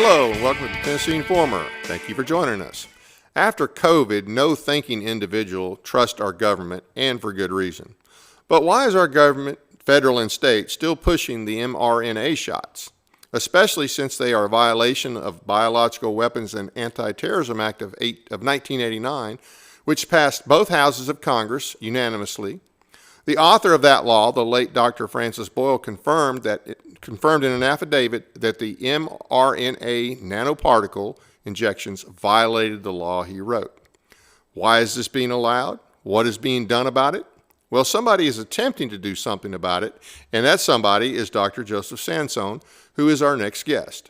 Hello and welcome to the Tennessee Informer. Thank you for joining us. After COVID, no thinking individual trusts our government, and for good reason. But why is our government, federal and state, still pushing the mRNA shots? Especially since they are a violation of Biological Weapons and Anti-Terrorism Act of 1989, which passed both houses of Congress unanimously. The author of that law, the late Dr. Francis Boyle, confirmed in an affidavit that the mRNA nanoparticle injections violated the law he wrote. Why is this being allowed? What is being done about it? Well, somebody is attempting to do something about it, and that somebody is Dr. Joseph Sansone, who is our next guest.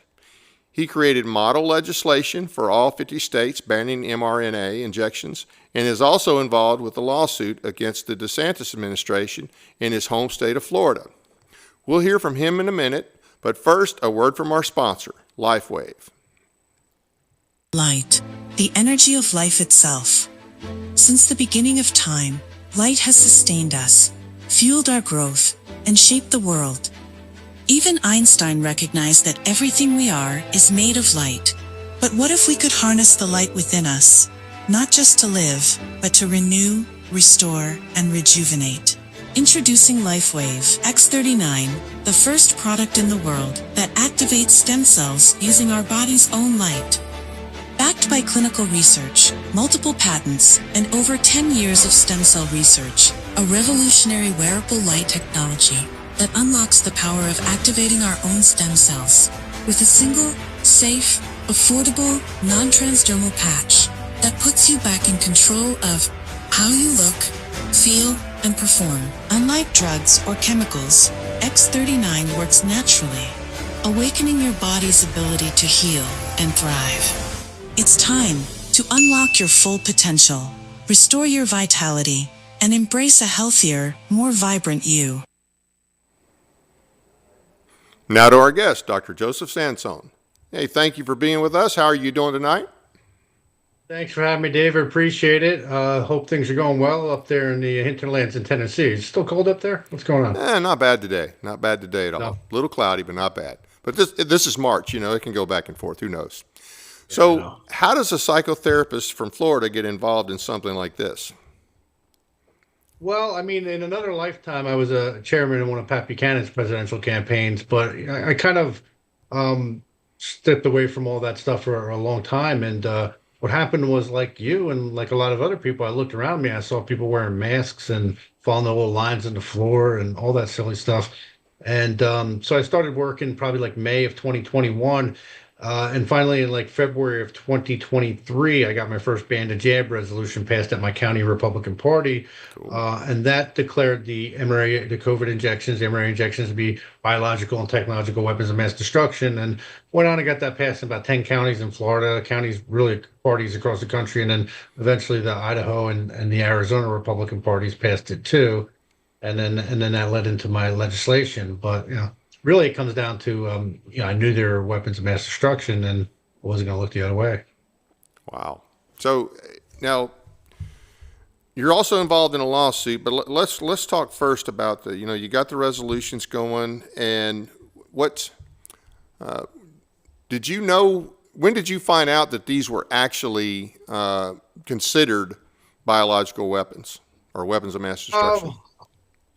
He created model legislation for all 50 states banning mRNA injections and is also involved with a lawsuit against the DeSantis administration in his home state of Florida. We'll hear from him in a minute, but first, a word from our sponsor, LifeWave. Light, the energy of life itself. Since the beginning of time, light has sustained us, fueled our growth, and shaped the world. Even Einstein recognized that everything we are is made of light. But what if we could harness the light within us, not just to live, but to renew, restore, and rejuvenate? Introducing LifeWave X39, the first product in the world that activates stem cells using our body's own light. Backed by clinical research, multiple patents, and over 10 years of stem cell research, a revolutionary wearable light technology that unlocks the power of activating our own stem cells with a single, safe, affordable, non-transdermal patch that puts you back in control of how you look, feel, and perform. Unlike drugs or chemicals, X39 works naturally, awakening your body's ability to heal and thrive. It's time to unlock your full potential, restore your vitality, and embrace a healthier, more vibrant you. Now to our guest, Dr. Joseph Sansone. Hey, thank you for being with us. How are you doing tonight? Thanks for having me, David. Appreciate it. Hope things are going well up there in the hinterlands in Tennessee. Is it still cold up there? What's going on? Not bad today. Not bad today at all. No. A little cloudy, but not bad. But this is March. It can go back and forth. Who knows? I So know. how does a psychotherapist from Florida get involved in something like this? Well, I mean, in another lifetime, I was a chairman in one of Pat Buchanan's presidential campaigns, but I kind of stepped away from all that stuff for a long time. And what happened was, like you and like a lot of other people, I looked around me, I saw people wearing masks and following the little lines in the floor and all that silly stuff. And so I started working probably like May of 2021. And finally, in like February of 2023, I got my first ban to jab resolution passed at my county Republican Party. Cool. And that declared the mRNA, the COVID injections, the mRNA injections to be biological and technological weapons of mass destruction. And went on and got that passed in about 10 counties in Florida, counties, really parties across the country. And then eventually the Idaho and the Arizona Republican parties passed it too. And then that led into my legislation. But, really, it comes down to, I knew there were weapons of mass destruction, and I wasn't going to look the other way. Wow. So now you're also involved in a lawsuit, but let's talk first about you got the resolutions going, and did you know, when did you find out that these were actually considered biological weapons or weapons of mass destruction?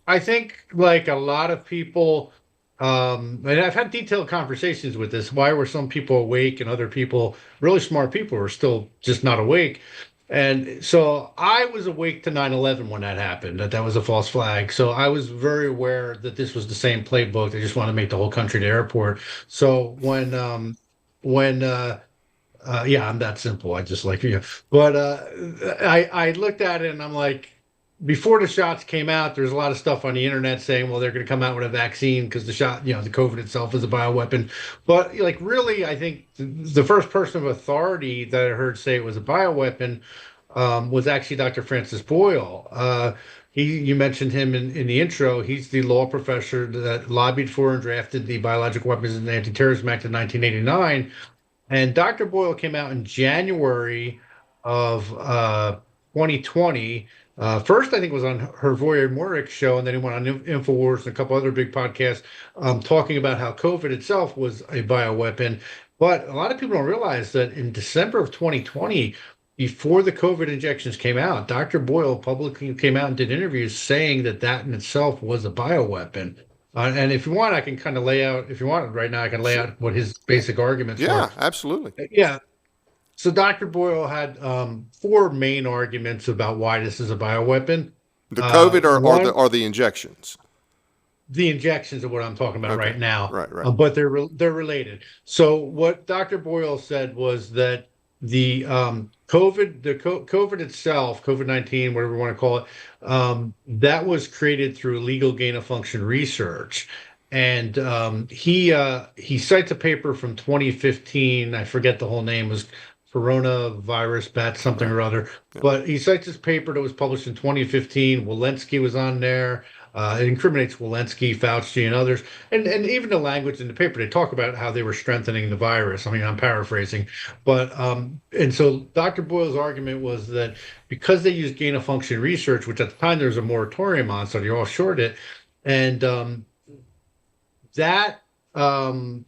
I think, like a lot of people, and I've had detailed conversations with this. Why were some people awake and other people, really smart people, were still just not awake? And so I was awake to 9/11 when that happened, that was a false flag. So I was very aware that this was the same playbook. They just want to make the whole country the airport. So I'm that simple. I just like you. But I looked at it and I'm like, before the shots came out, there's a lot of stuff on the internet saying, well, they're going to come out with a vaccine because the shot, the COVID itself is a bioweapon. But like, really, I think the first person of authority that I heard say it was a bioweapon was actually Dr. Francis Boyle. You mentioned him in the intro. He's the law professor that lobbied for and drafted the Biological Weapons and Anti-Terrorism Act of 1989. And Dr. Boyle came out in January of 2020. First, I think it was on Hervoy Morick's show, and then he went on InfoWars and a couple other big podcasts talking about how COVID itself was a bioweapon. But a lot of people don't realize that in December of 2020, before the COVID injections came out, Dr. Boyle publicly came out and did interviews saying that that in itself was a bioweapon. And if you want, I can kind of lay out, if you want right now, I can lay Sure. out what his Yeah. basic arguments were. Yeah, absolutely. Yeah. So Dr. Boyle had four main arguments about why this is a bioweapon. The COVID One, or the injections. the injections are what I'm talking about Okay. right now, Right, right. but they're related. So what Dr. Boyle said was that the COVID itself, COVID-19, whatever you want to call it, that was created through illegal gain of function research. And he cites a paper from 2015. I forget the whole name, was coronavirus bat something Right. or other. Yeah. But he cites this paper that was published in 2015. Walensky was on there. It incriminates Walensky, Fauci, and others. And even the language in the paper, they talk about how they were strengthening the virus. I mean, I'm paraphrasing. But, and so Dr. Boyle's argument was that because they used gain of function research, which at the time there was a moratorium on, so they offshored it. And that,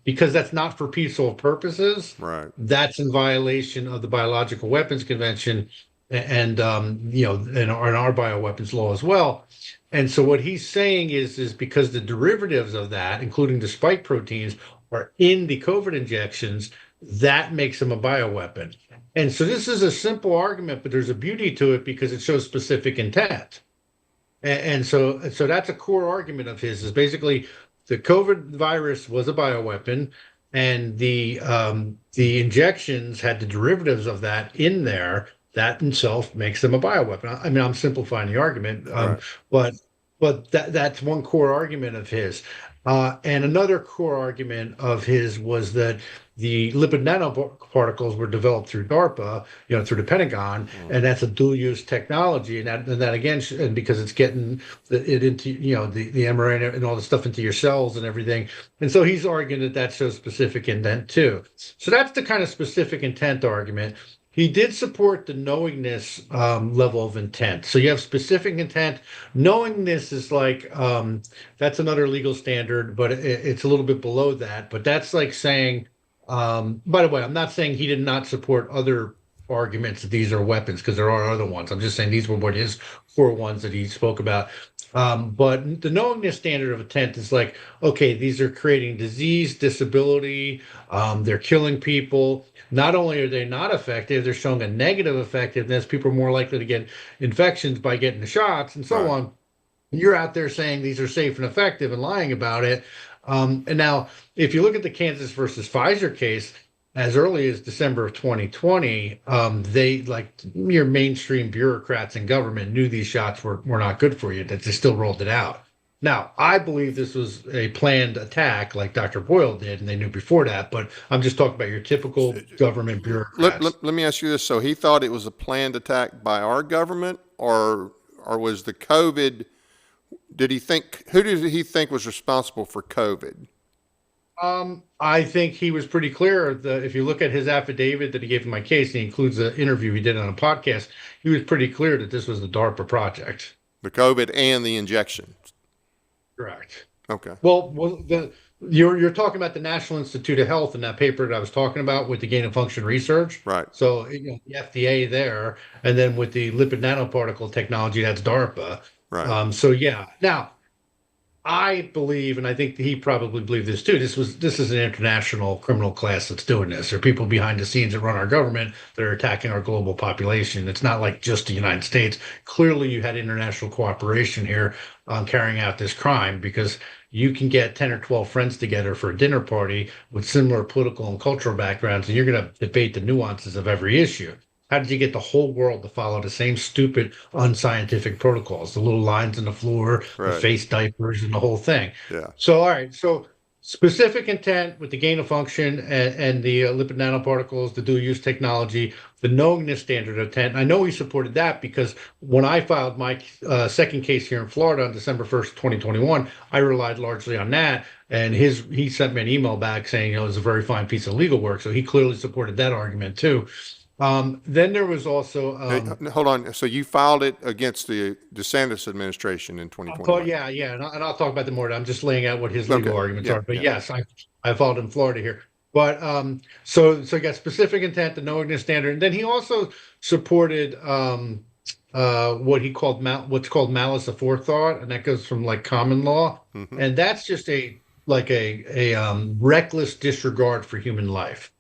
because that's not for peaceful purposes, Right. that's in violation of the Biological Weapons Convention and and our bioweapons law as well. And so what he's saying is because the derivatives of that, including the spike proteins, are in the COVID injections, that makes them a bioweapon. And so this is a simple argument, but there's a beauty to it because it shows specific intent. And so that's a core argument of his, is basically the COVID virus was a bioweapon, and the injections had the derivatives of that in there. That itself makes them a bioweapon. I mean, I'm simplifying the argument, Right. but that's one core argument of his. And another core argument of his was that the lipid nanoparticles were developed through DARPA, through the Pentagon, and that's a dual-use technology. And that again, and because it's getting it into, the mRNA and all the stuff into your cells and everything. And so he's arguing that that shows specific intent too. So that's the kind of specific intent argument. He did support the knowingness level of intent. So you have specific intent. Knowingness is like, that's another legal standard, but it's a little bit below that. But that's like saying, by the way, I'm not saying he did not support other arguments that these are weapons, because there are other ones. I'm just saying these were what his four ones that he spoke about. But the knowingness standard of intent is like, okay, these are creating disease, disability, they're killing people. Not only are they not effective, they're showing a negative effectiveness. People are more likely to get infections by getting the shots and so Right. on. You're out there saying these are safe and effective and lying about it. And now, if you look at the Kansas versus Pfizer case, as early as December of 2020, they, like your mainstream bureaucrats in government, knew these shots were not good for you, that they still rolled it out. Now, I believe this was a planned attack like Dr. Boyle did, and they knew before that, but I'm just talking about your typical government bureaucrats. Let me ask you this. So he thought it was a planned attack by our government, or was the COVID, who did he think was responsible for COVID? I think he was pretty clear that if you look at his affidavit that he gave in my case, and he includes the interview he did on a podcast, he was pretty clear that this was the DARPA project. The COVID and the injection. Correct. Okay. Well, you're talking about the National Institute of Health and that paper that I was talking about with the gain of function research. Right. So the FDA there, and then with the lipid nanoparticle technology, that's DARPA. Right. So yeah. Now, I believe, and I think he probably believed this too. This is an international criminal class that's doing this. There are people behind the scenes that run our government that are attacking our global population. It's not like just the United States. Clearly, you had international cooperation here on carrying out this crime, because you can get 10 or 12 friends together for a dinner party with similar political and cultural backgrounds, and you're going to debate the nuances of every issue. How did you get the whole world to follow the same stupid, unscientific protocols? The little lines on the floor, the Right. face diapers, and the whole thing. Yeah. So, all right. So, specific intent with the gain of function and the lipid nanoparticles, the dual use technology, the knowingness standard of intent. I know he supported that because when I filed my second case here in Florida on December 1st, 2021, I relied largely on that. And he sent me an email back saying, it was a very fine piece of legal work. So he clearly supported that argument too. Then there was also Hold on. So you filed it against the DeSantis administration in 2021? yeah, and I'll talk about them more. I'm just laying out what his legal Okay. arguments Yeah, are. But yeah. yes, I filed in Florida here. But so he got specific intent, the knowingness standard, and then he also supported what's called malice aforethought, and that goes from like common law, Hmm. and that's just a reckless disregard for human life.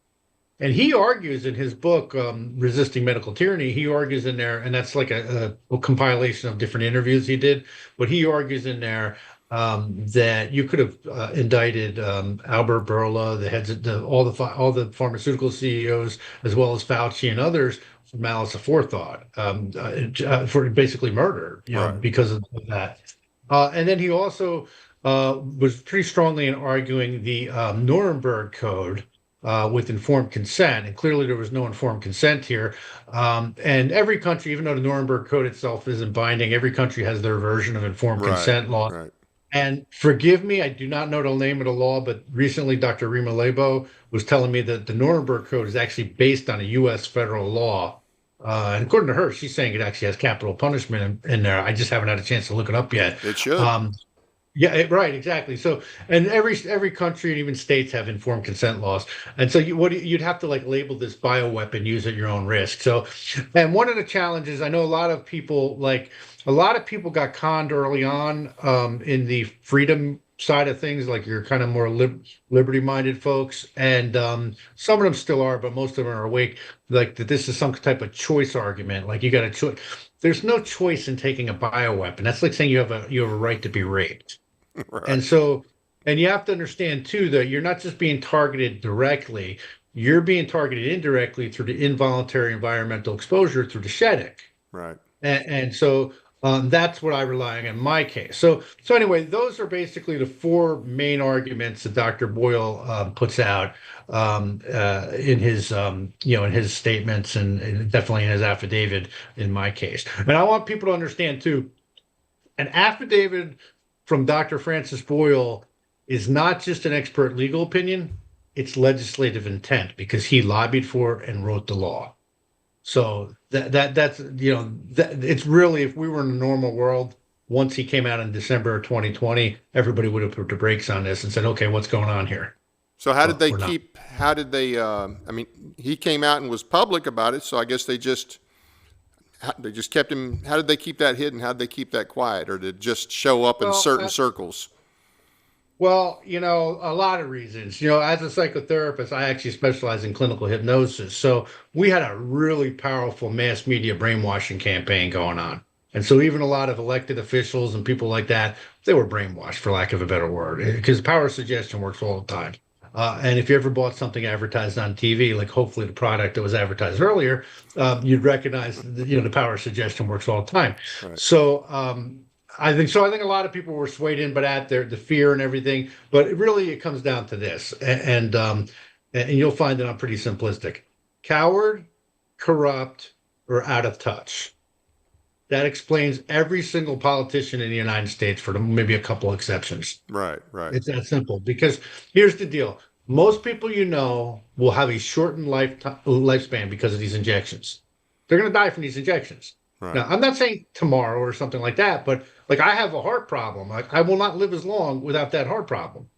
And he argues in his book, Resisting Medical Tyranny, he argues in there, and that's like a compilation of different interviews he did, but he argues in there that you could have indicted Albert Bourla, the heads of all the pharmaceutical CEOs, as well as Fauci and others, for malice aforethought, for basically murder, Right. because of that. And then he also was pretty strongly in arguing the Nuremberg Code with informed consent. And clearly there was no informed consent here. And every country, even though the Nuremberg Code itself isn't binding, every country has their version of informed Right. consent law. Right. And forgive me, I do not know the name of the law, but recently Dr. Rima Lebo was telling me that the Nuremberg Code is actually based on a U.S. federal law. And according to her, she's saying it actually has capital punishment in there. I just haven't had a chance to look it up yet. It should. Um, yeah, right, exactly. So, and every country and even states have informed consent laws, and so you'd have to like label this bioweapon, use at your own risk. So, and one of the challenges I know a lot of people got conned early on in the freedom side of things, like you're kind of more liberty-minded folks, and some of them still are, but most of them are awake. Like that, this is some type of choice argument. Like you got a choice. There's no choice in taking a bioweapon. That's like saying you have a right to be raped. Right. And so, and you have to understand too that you're not just being targeted directly, you're being targeted indirectly through the involuntary environmental exposure through the shedding. Right. And so that's what I rely on in my case. So anyway, those are basically the four main arguments that Dr. Boyle puts out in his in his statements and definitely in his affidavit in my case. And I want people to understand too, an affidavit from Dr. Francis Boyle is not just an expert legal opinion, it's legislative intent because he lobbied for and wrote the law. So that's it's really, if we were in a normal world, once he came out in December of 2020, everybody would have put the brakes on this and said, okay, what's going on here? So how did But they we're not. keep? How did they? I mean, he came out and was public about it. So I guess they just kept him. How did they keep that hidden? How did they keep that quiet, or did it just show up in Well, certain circles? Well, a lot of reasons. As a psychotherapist, I actually specialize in clinical hypnosis. So we had a really powerful mass media brainwashing campaign going on. And so even a lot of elected officials and people like that, they were brainwashed, for lack of a better word, because power of suggestion works all the time. And if you ever bought something advertised on TV, like hopefully the product that was advertised earlier, you'd recognize the power of suggestion works all the time. Right. So I think so. I think a lot of people were swayed in, but at the fear and everything. But it comes down to this, and you'll find that I'm pretty simplistic: coward, corrupt, or out of touch. That explains every single politician in the United States, for maybe a couple exceptions. Right. Right. It's that simple. Because here's the deal: most people will have a shortened lifespan because of these injections. They're going to die from these injections. Right. Now, I'm not saying tomorrow or something like that, but like I have a heart problem. Like I will not live as long without that heart problem.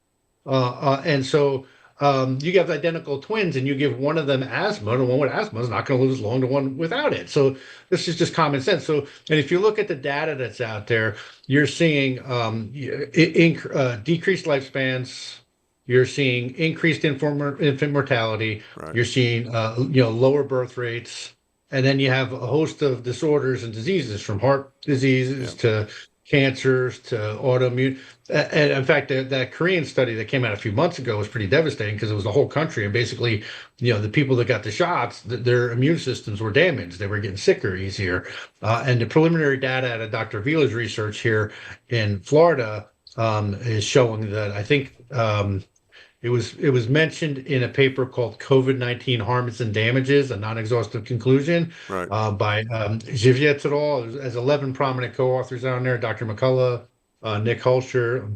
And so you have identical twins, and you give one of them asthma, and the one with asthma is not going to live as long as the one without it. So this is just common sense. So, and if you look at the data that's out there, you're seeing decreased lifespans. You're seeing increased infant mortality. Right. You're seeing lower birth rates. And then you have a host of disorders and diseases, from heart diseases to cancers to autoimmune. And in fact, that Korean study that came out a few months ago was pretty devastating because it was the whole country. And basically, the people that got the shots, their immune systems were damaged. They were getting sicker easier. And the preliminary data out of Dr. Vila's research here in Florida is showing that I think it was mentioned in a paper called COVID-19 Harms and Damages, a non-exhaustive conclusion, Right. by Zivjets et al. There's 11 prominent co-authors on there: Dr. McCullough, Nick Hulsher,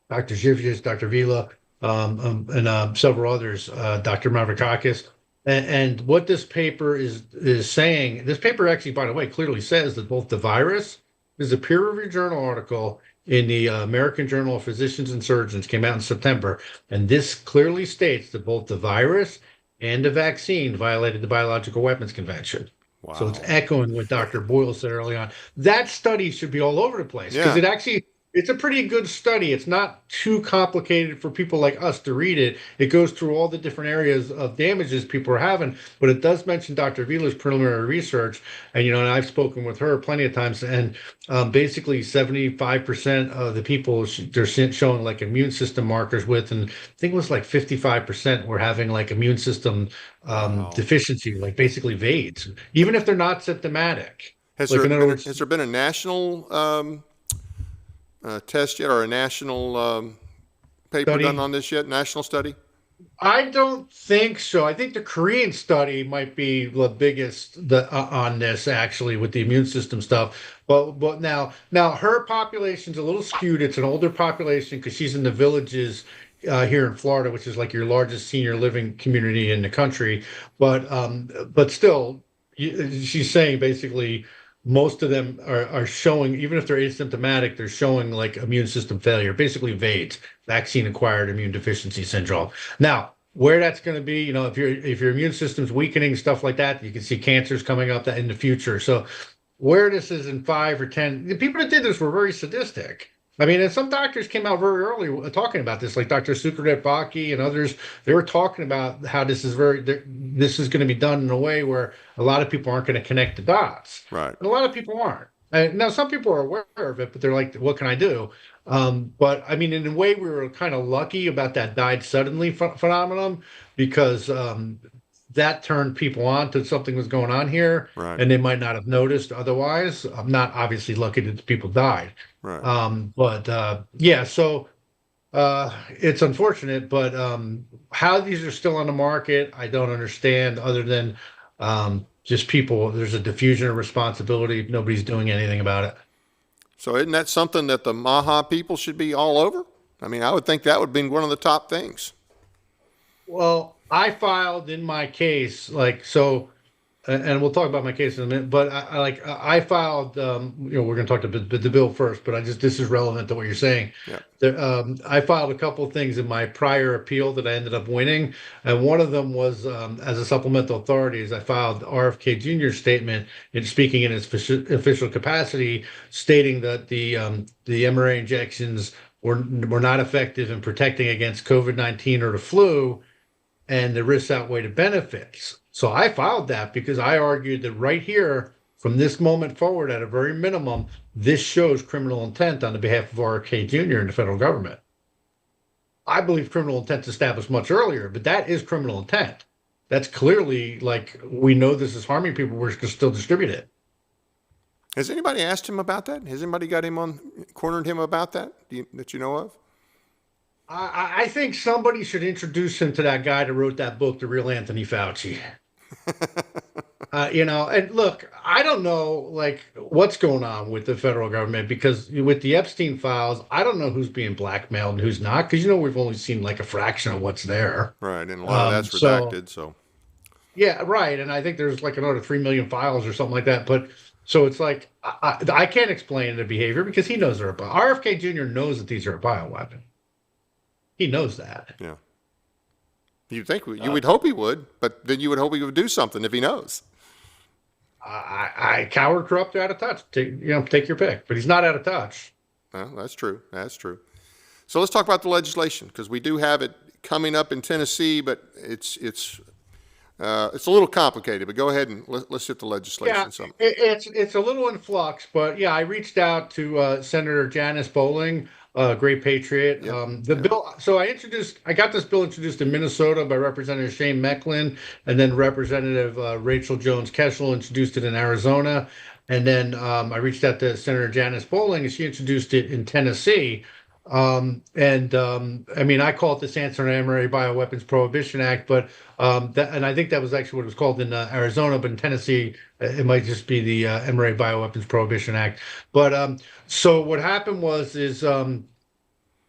Dr. Zivjets, Dr. Vila, and several others, Dr. Mavrakakis. And what this paper is saying, this paper actually, by the way, clearly says that both the virus, this is a peer-reviewed journal article, in the American Journal of Physicians and Surgeons, came out in September, and this clearly states that both the virus and the vaccine violated the Biological Weapons Convention. So it's Wow. echoing what Dr. Boyle said early on. That study should be all over the place because Yeah. it's a pretty good study. It's not too complicated for people like us to read it. It goes through all the different areas of damages people are having, but it does mention Dr. Vila's preliminary research. And I've spoken with her plenty of times, and basically 75% of the people they're showing like immune system markers with, and I think it was like 55% were having like immune system Wow. deficiency, like basically VADES, even if they're not symptomatic. Has Like there in other been words, has there been a national test yet, or a national paper done study. on this yet? National study? I don't think so. I think the Korean study might be the biggest on this actually with the immune system stuff. But now her population's a little skewed. It's an older population because she's in the villages here in Florida, which is like your largest senior living community in the country. But still, she's saying basically most of them are showing, even if they're asymptomatic, they're showing like immune system failure, basically VADES, vaccine acquired immune deficiency syndrome. Now, where that's going to be, if your immune system's weakening, stuff like that, you can see cancers coming up in the future. So where this is in 5 or 10, the people that did this were very sadistic. I mean, and some doctors came out very early talking about this, like Dr. Sukadev Baki and others. They were talking about how this is going to be done in a way where a lot of people aren't going to connect the dots. Right. And a lot of people aren't. Now, some people are aware of it, but they're like, what can I do? But I mean, in a way, we were kind of lucky about that died suddenly phenomenon because that turned people on to something was going on here, Right. and they might not have noticed otherwise. I'm not obviously lucky that the people died. Right. But yeah, so it's unfortunate, but how these are still on the market, I don't understand, other than just people, there's a diffusion of responsibility. Nobody's doing anything about it. So isn't that something that the Maha people should be all over? I mean, I would think that would be one of the top things. Well, I filed in my case, like, so, and we'll talk about my case in a minute, but I filed, we're going to talk about the bill first, but this is relevant to what you're saying. Yeah. I filed a couple of things in my prior appeal that I ended up winning. And one of them was, as a supplemental authority, is I filed RFK Jr.'s statement in speaking in his official capacity, stating that the mRNA injections were not effective in protecting against COVID-19 or the flu, and the risks outweigh the benefits. So I filed that because I argued that right here, from this moment forward, at a very minimum, this shows criminal intent on the behalf of RFK Jr. and the federal government. I believe criminal intent is established much earlier, but that is criminal intent. That's clearly like, we know this is harming people, we're going to still distribute it. Has anybody asked him about that? Has anybody cornered him about that that you know of? I think somebody should introduce him to that guy that wrote that book, The Real Anthony Fauci. And look, I don't know like what's going on with the federal government, because with the Epstein files, I don't know who's being blackmailed and who's not, because we've only seen like a fraction of what's there. Right, and a lot of that's So redacted. So yeah, right. And I think there's like another 3 million files or something like that. But so it's like I can't explain the behavior because he knows they're RFK Jr. knows that these are a bioweapon. He knows that. yeah, you would hope he would, but then you would hope he would do something if he knows. I coward, corrupt, out of touch. Take your pick. But he's not out of touch. Well, that's true. That's true. So let's talk about the legislation, because we do have it coming up in Tennessee, but it's a little complicated. But go ahead and let's hit the legislation. Yeah, it's a little in flux, but yeah, I reached out to Senator Janice Bowling, great patriot. Yep. The bill. So I got this bill introduced in Minnesota by Representative Shane Mecklin, and then Representative Rachel Jones Keschel introduced it in Arizona, and then I reached out to Senator Janice Bowling, and she introduced it in Tennessee. I mean, I call it the Sansone mRNA Bioweapons Prohibition Act, but and I think that was actually what it was called in Arizona, but in Tennessee, it might just be the mRNA Bioweapons Prohibition Act. But so what happened is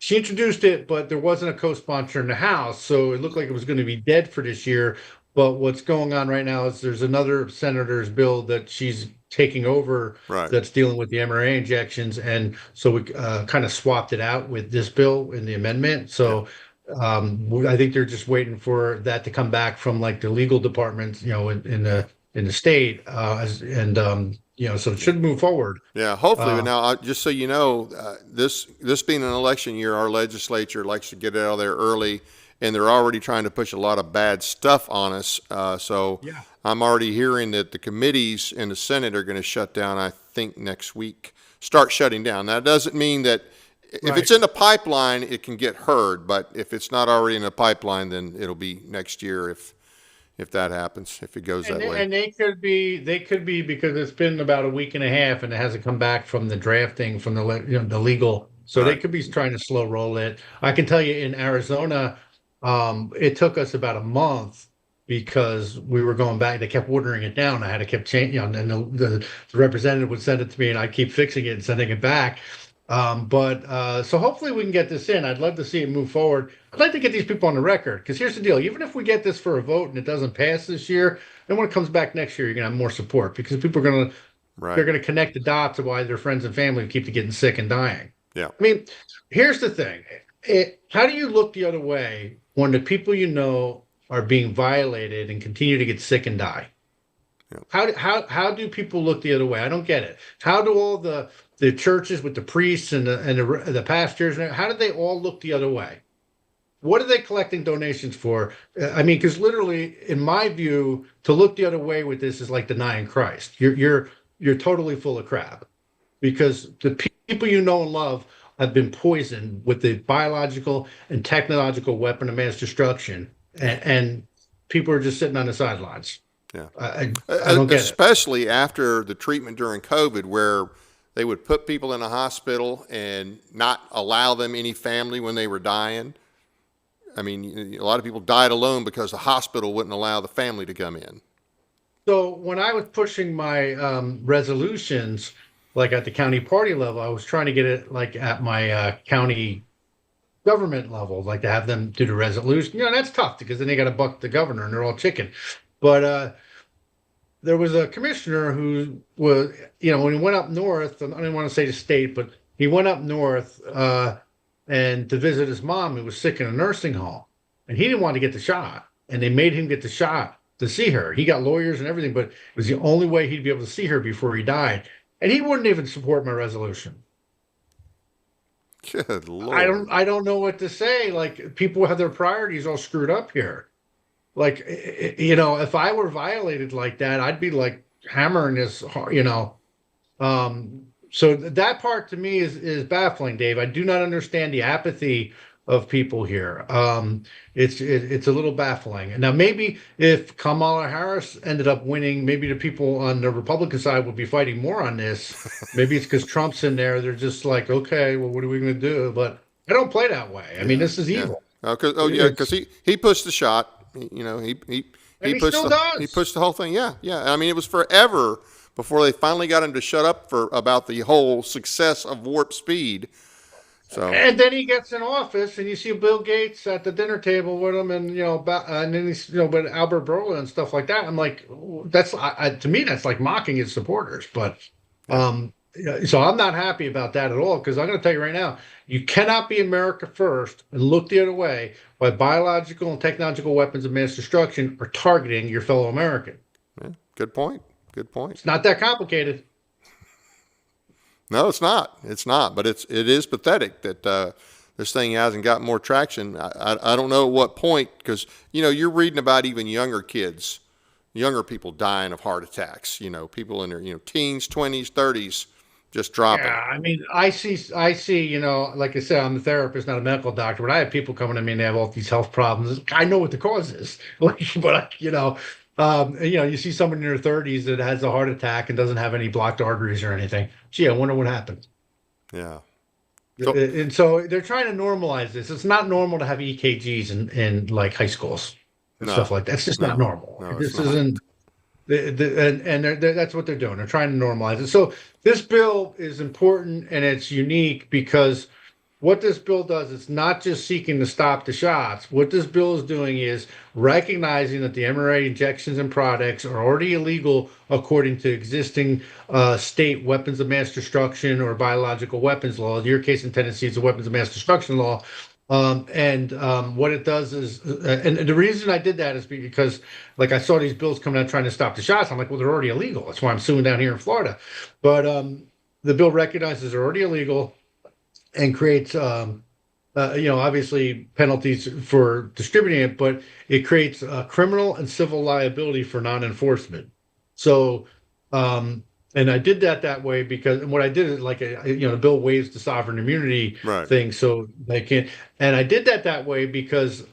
she introduced it, but there wasn't a co-sponsor in the House, so it looked like it was going to be dead for this year. But what's going on right now is there's another senator's bill that she's taking over Right. that's dealing with the mRNA injections, and so we kind of swapped it out with this bill in the amendment. Yeah. So I think they're just waiting for that to come back from like the legal departments, Yeah. in the state, so it Yeah. should move forward. Yeah, hopefully. But Uh, now, just so you know, this being an election year, our legislature likes to get out of there early, and they're already trying to push a lot of bad stuff on us. So yeah, I'm already hearing that the committees in the Senate are going to shut down. I think next week, start shutting down. That doesn't mean that if right. it's in the pipeline, it can get heard. But if it's not already in the pipeline, then it'll be next year if that happens, if it goes And that they, way. and they could be because it's been about a week and a half and it hasn't come back from the drafting from the legal. So they Right. could be trying to slow roll it. I can tell you in Arizona, it took us about a month because we were going back. They kept watering it down. I had to keep changing, and the representative would send it to me, and I'd keep fixing it and sending it back. But so hopefully we can get this in. I'd love to see it move forward. I'd like to get these people on the record because here's the deal: even if we get this for a vote and it doesn't pass this year, then when it comes back next year, you're gonna have more support because people are gonna they're Right. gonna connect the dots of why their friends and family keep getting sick and dying. Yeah. I mean, here's the thing: how do you look the other way when the people you know are being violated and continue to get sick and die? Yeah. How do people look the other way? I don't get it. How do all the churches with the priests and the pastors, how do they all look the other way? What are they collecting donations for? I mean, because literally, in my view, to look the other way with this is like denying Christ. You're totally full of crap because the people you know and love have been poisoned with the biological and technological weapon of mass destruction, and people are just sitting on the sidelines. Yeah. I don't get it. Especially after the treatment during COVID, where they would put people in a hospital and not allow them any family when they were dying. I mean, a lot of people died alone because the hospital wouldn't allow the family to come in. So when I was pushing my resolutions, like at the county party level, I was trying to get it like at my county government level, like to have them do the resolution. That's tough because then they got to buck the governor and they're all chicken. But there was a commissioner who was, when he went up north, I don't want to say the state, but he went up north and to visit his mom who was sick in a nursing home. And he didn't want to get the shot. And they made him get the shot to see her. He got lawyers and everything, but it was the only way he'd be able to see her before he died. And he wouldn't even support my resolution. Good I Lord. don't I don't know what to say. Like people have their priorities all screwed up here. Like if I were violated like that, I'd be like hammering this, so that part to me is baffling, Dave. I do not understand the apathy of people here. It's a little baffling. And now maybe if Kamala Harris ended up winning, maybe the people on the Republican side would be fighting more on this. Maybe it's because Trump's in there. They're just like, okay, well, what are we going to do? But I don't play that way. I mean, Yeah. this is Yeah. evil. Because It's he pushed the shot. He and he pushed still he does. pushed the whole thing. Yeah. Yeah. I mean, it was forever before they finally got him to shut up for about the whole success of Warp Speed. So And then he gets in office, and you see Bill Gates at the dinner table with him, and and then he's with Albert Bourla and stuff like that. I'm like, that's to me that's like mocking his supporters. But yeah. so I'm not happy about that at all because I'm going to tell you right now, you cannot be America first and look the other way while biological and technological weapons of mass destruction are targeting your fellow American. Yeah. Good point. Good point. It's not that complicated. No, it's not. It's not. But it is pathetic that this thing hasn't got more traction. I don't know at what point because you're reading about even younger kids, younger people dying of heart attacks. People in their teens, 20s, 30s, just dropping. Yeah, I mean, I see, like I said, I'm a therapist, not a medical doctor, but I have people coming to me and they have all these health problems. I know what the cause is, you see someone in their 30s that has a heart attack and doesn't have any blocked arteries or anything. Gee, I wonder what happened. Yeah. So And so they're trying to normalize this. It's not normal to have EKGs in like high schools and no, stuff like that. It's just not no, normal. no, it's This not. isn't. And that's what they're doing. They're trying to normalize it. So this bill is important and it's unique because what this bill does, it's not just seeking to stop the shots. What this bill is doing is recognizing that the mRNA injections and products are already illegal according to existing state weapons of mass destruction or biological weapons law. In your case, in Tennessee, it's a weapons of mass destruction law. What it does is, and the reason I did that is because, like, I saw these bills coming out trying to stop the shots. I'm like, well, they're already illegal. That's why I'm suing down here in Florida. But the bill recognizes they're already illegal and creates, obviously penalties for distributing it, but it creates criminal and civil liability for non-enforcement. So, and I did that way because, and what I did is like, the bill waives the sovereign immunity Right. thing, so they can't. And I did that way because,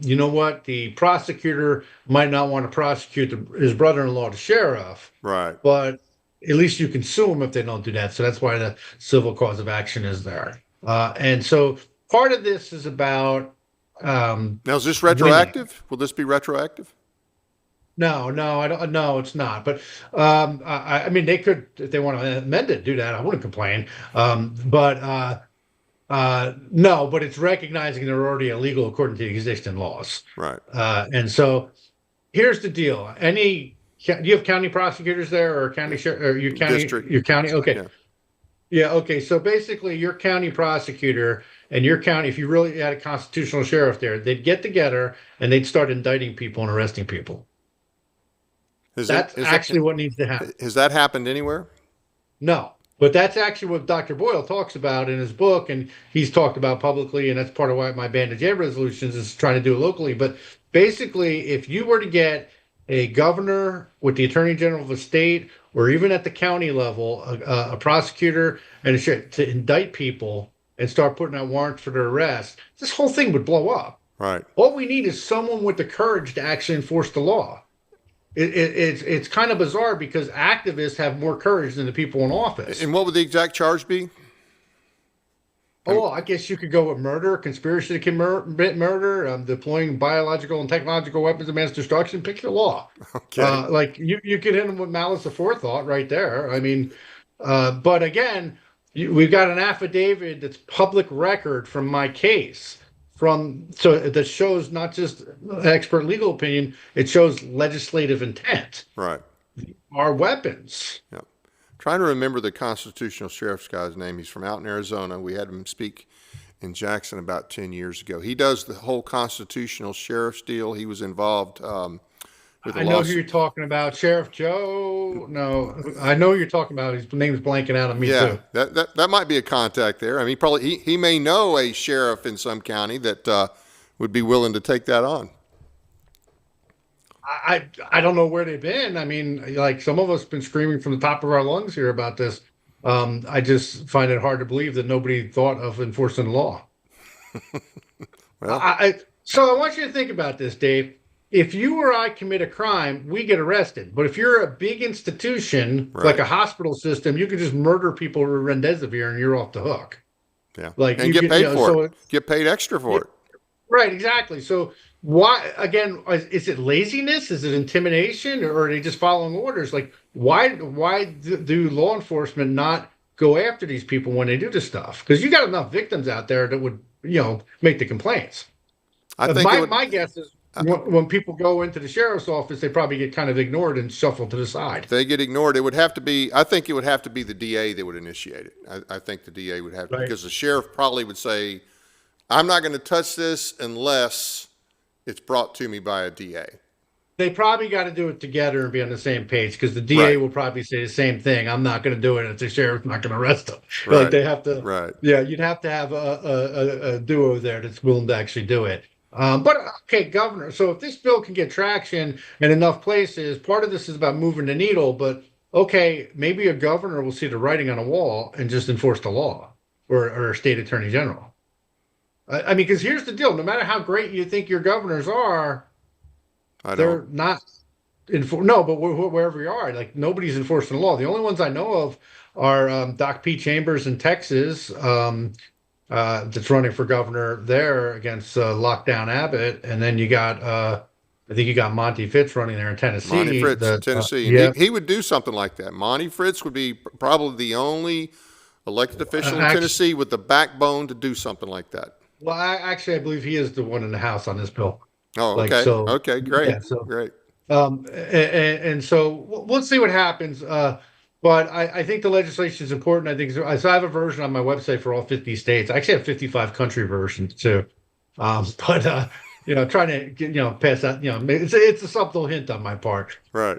you know what, the prosecutor might not want to prosecute his brother-in-law, the sheriff, Right. but at least you can sue them if they don't do that. So that's why the civil cause of action is there. And so part of this is about Now, is this winning. retroactive? Will this be retroactive? No, I don't. No, it's not. But I mean, they could, if they want to amend it, do that. I wouldn't complain. No, but it's recognizing they're already illegal according to the existing laws. Right. And so here's the deal. Do you have county prosecutors there, or county or your county? District. Your county? Okay. Yeah. Yeah, okay. So basically, your county prosecutor and your county, if you really had a constitutional sheriff there, they'd get together and they'd start indicting people and arresting people. That's actually what needs to happen. Has that happened anywhere? No, but that's actually what Dr. Boyle talks about in his book, and he's talked about publicly, and that's part of why my Bandage Aid resolutions is trying to do it locally. But basically, if you were to get a governor with the attorney general of a state, or even at the county level, a prosecutor and a sheriff to indict people and start putting out warrants for their arrest, this whole thing would blow up. Right. All we need is someone with the courage to actually enforce the law. It's kind of bizarre because activists have more courage than the people in office. And what would the exact charge be? Oh, I guess you could go with murder, conspiracy to commit murder, deploying biological and technological weapons of mass destruction. Pick your law. Okay. Like you could hit them with malice aforethought right there. I mean, but again, we've got an affidavit that's public record from my case. So that shows not just expert legal opinion, it shows legislative intent. Right. Our weapons. Yeah. Trying to remember the constitutional sheriff's guy's name. He's from out in Arizona. We had him speak in Jackson about 10 years ago. He does the whole constitutional sheriff's deal. He was involved with a I know who lawsuit. you're talking about, Sheriff Joe. No, I know who you're talking about. His name's blanking out on me Yeah, too. that might be a contact there. I mean, probably he may know a sheriff in some county that would be willing to take that on. I don't know where they've been. I mean, like some of us been screaming from the top of our lungs here about this. I just find it hard to believe that nobody thought of enforcing the law. Well, So I want you to think about this, Dave. If you or I commit a crime, we get arrested. But if you're a big institution, Right. like a hospital system, you can just murder people with remdesivir and you're off the hook. yeah, Like and you get can- paid you know, for so it. Get paid extra for it. Right, exactly. So why, again, is it laziness? Is it intimidation, or are they just following orders? Like, why do law enforcement not go after these people when they do this stuff? Because you got enough victims out there that would, make the complaints. I think it would, My guess is when people go into the sheriff's office, they probably get kind of ignored and shuffled to the side. if they get ignored. It would have to be. I think it would have to be the DA that would initiate it. I think the DA would have to, Right. because the sheriff probably would say, "I'm not going to touch this unless it's brought to me by a DA." They probably got to do it together and be on the same page because the DA Right. will probably say the same thing. I'm not going to do it if the sheriff's not going to arrest them. Right. Like they have to. Right. Yeah, you'd have to have a duo there that's willing to actually do it. But okay, Governor. So if this bill can get traction in enough places, part of this is about moving the needle. But okay, maybe a governor will see the writing on a wall and just enforce the law, or a state attorney general. I mean, because here's the deal: no matter how great you think your governors are, I they're don't. not. No, but wherever you are, like nobody's enforcing the law. The only ones I know of are Doc P. Chambers in Texas. That's running for governor there against Lockdown Abbott, and then you got I think you got Monty Fitz running there in Tennessee. Monty Fritz in Tennessee. And yeah, he would do something like that. Monty Fritz would be probably the only Elected official in Actually, Tennessee with the backbone to do something like that. well, I believe he is the one in the House on this bill. Oh, Like okay. so, Okay, great. yeah. So Great. and so we'll see what happens. But I think the legislation is important. I think so. I have a version on my website for all 50 states. I actually have 55 country versions too. But trying to get, pass that, it's a subtle hint on my part. Right.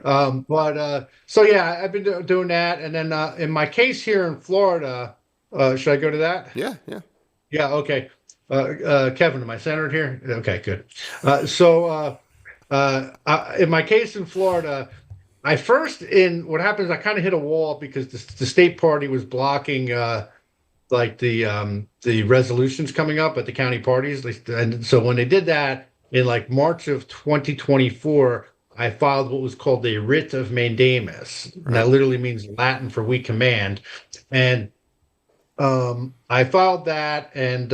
So yeah, I've been doing that. And then in my case here in Florida, should I go to that? Yeah, yeah. Yeah, okay. Kevin, am I centered here? Okay, good. In my case in Florida, what happens, I kind of hit a wall because the state party was blocking like the resolutions coming up at the county parties. And so when they did that in like March of 2024, I filed what was called a writ of mandamus. And Right. that literally means Latin for we command. And I filed that, and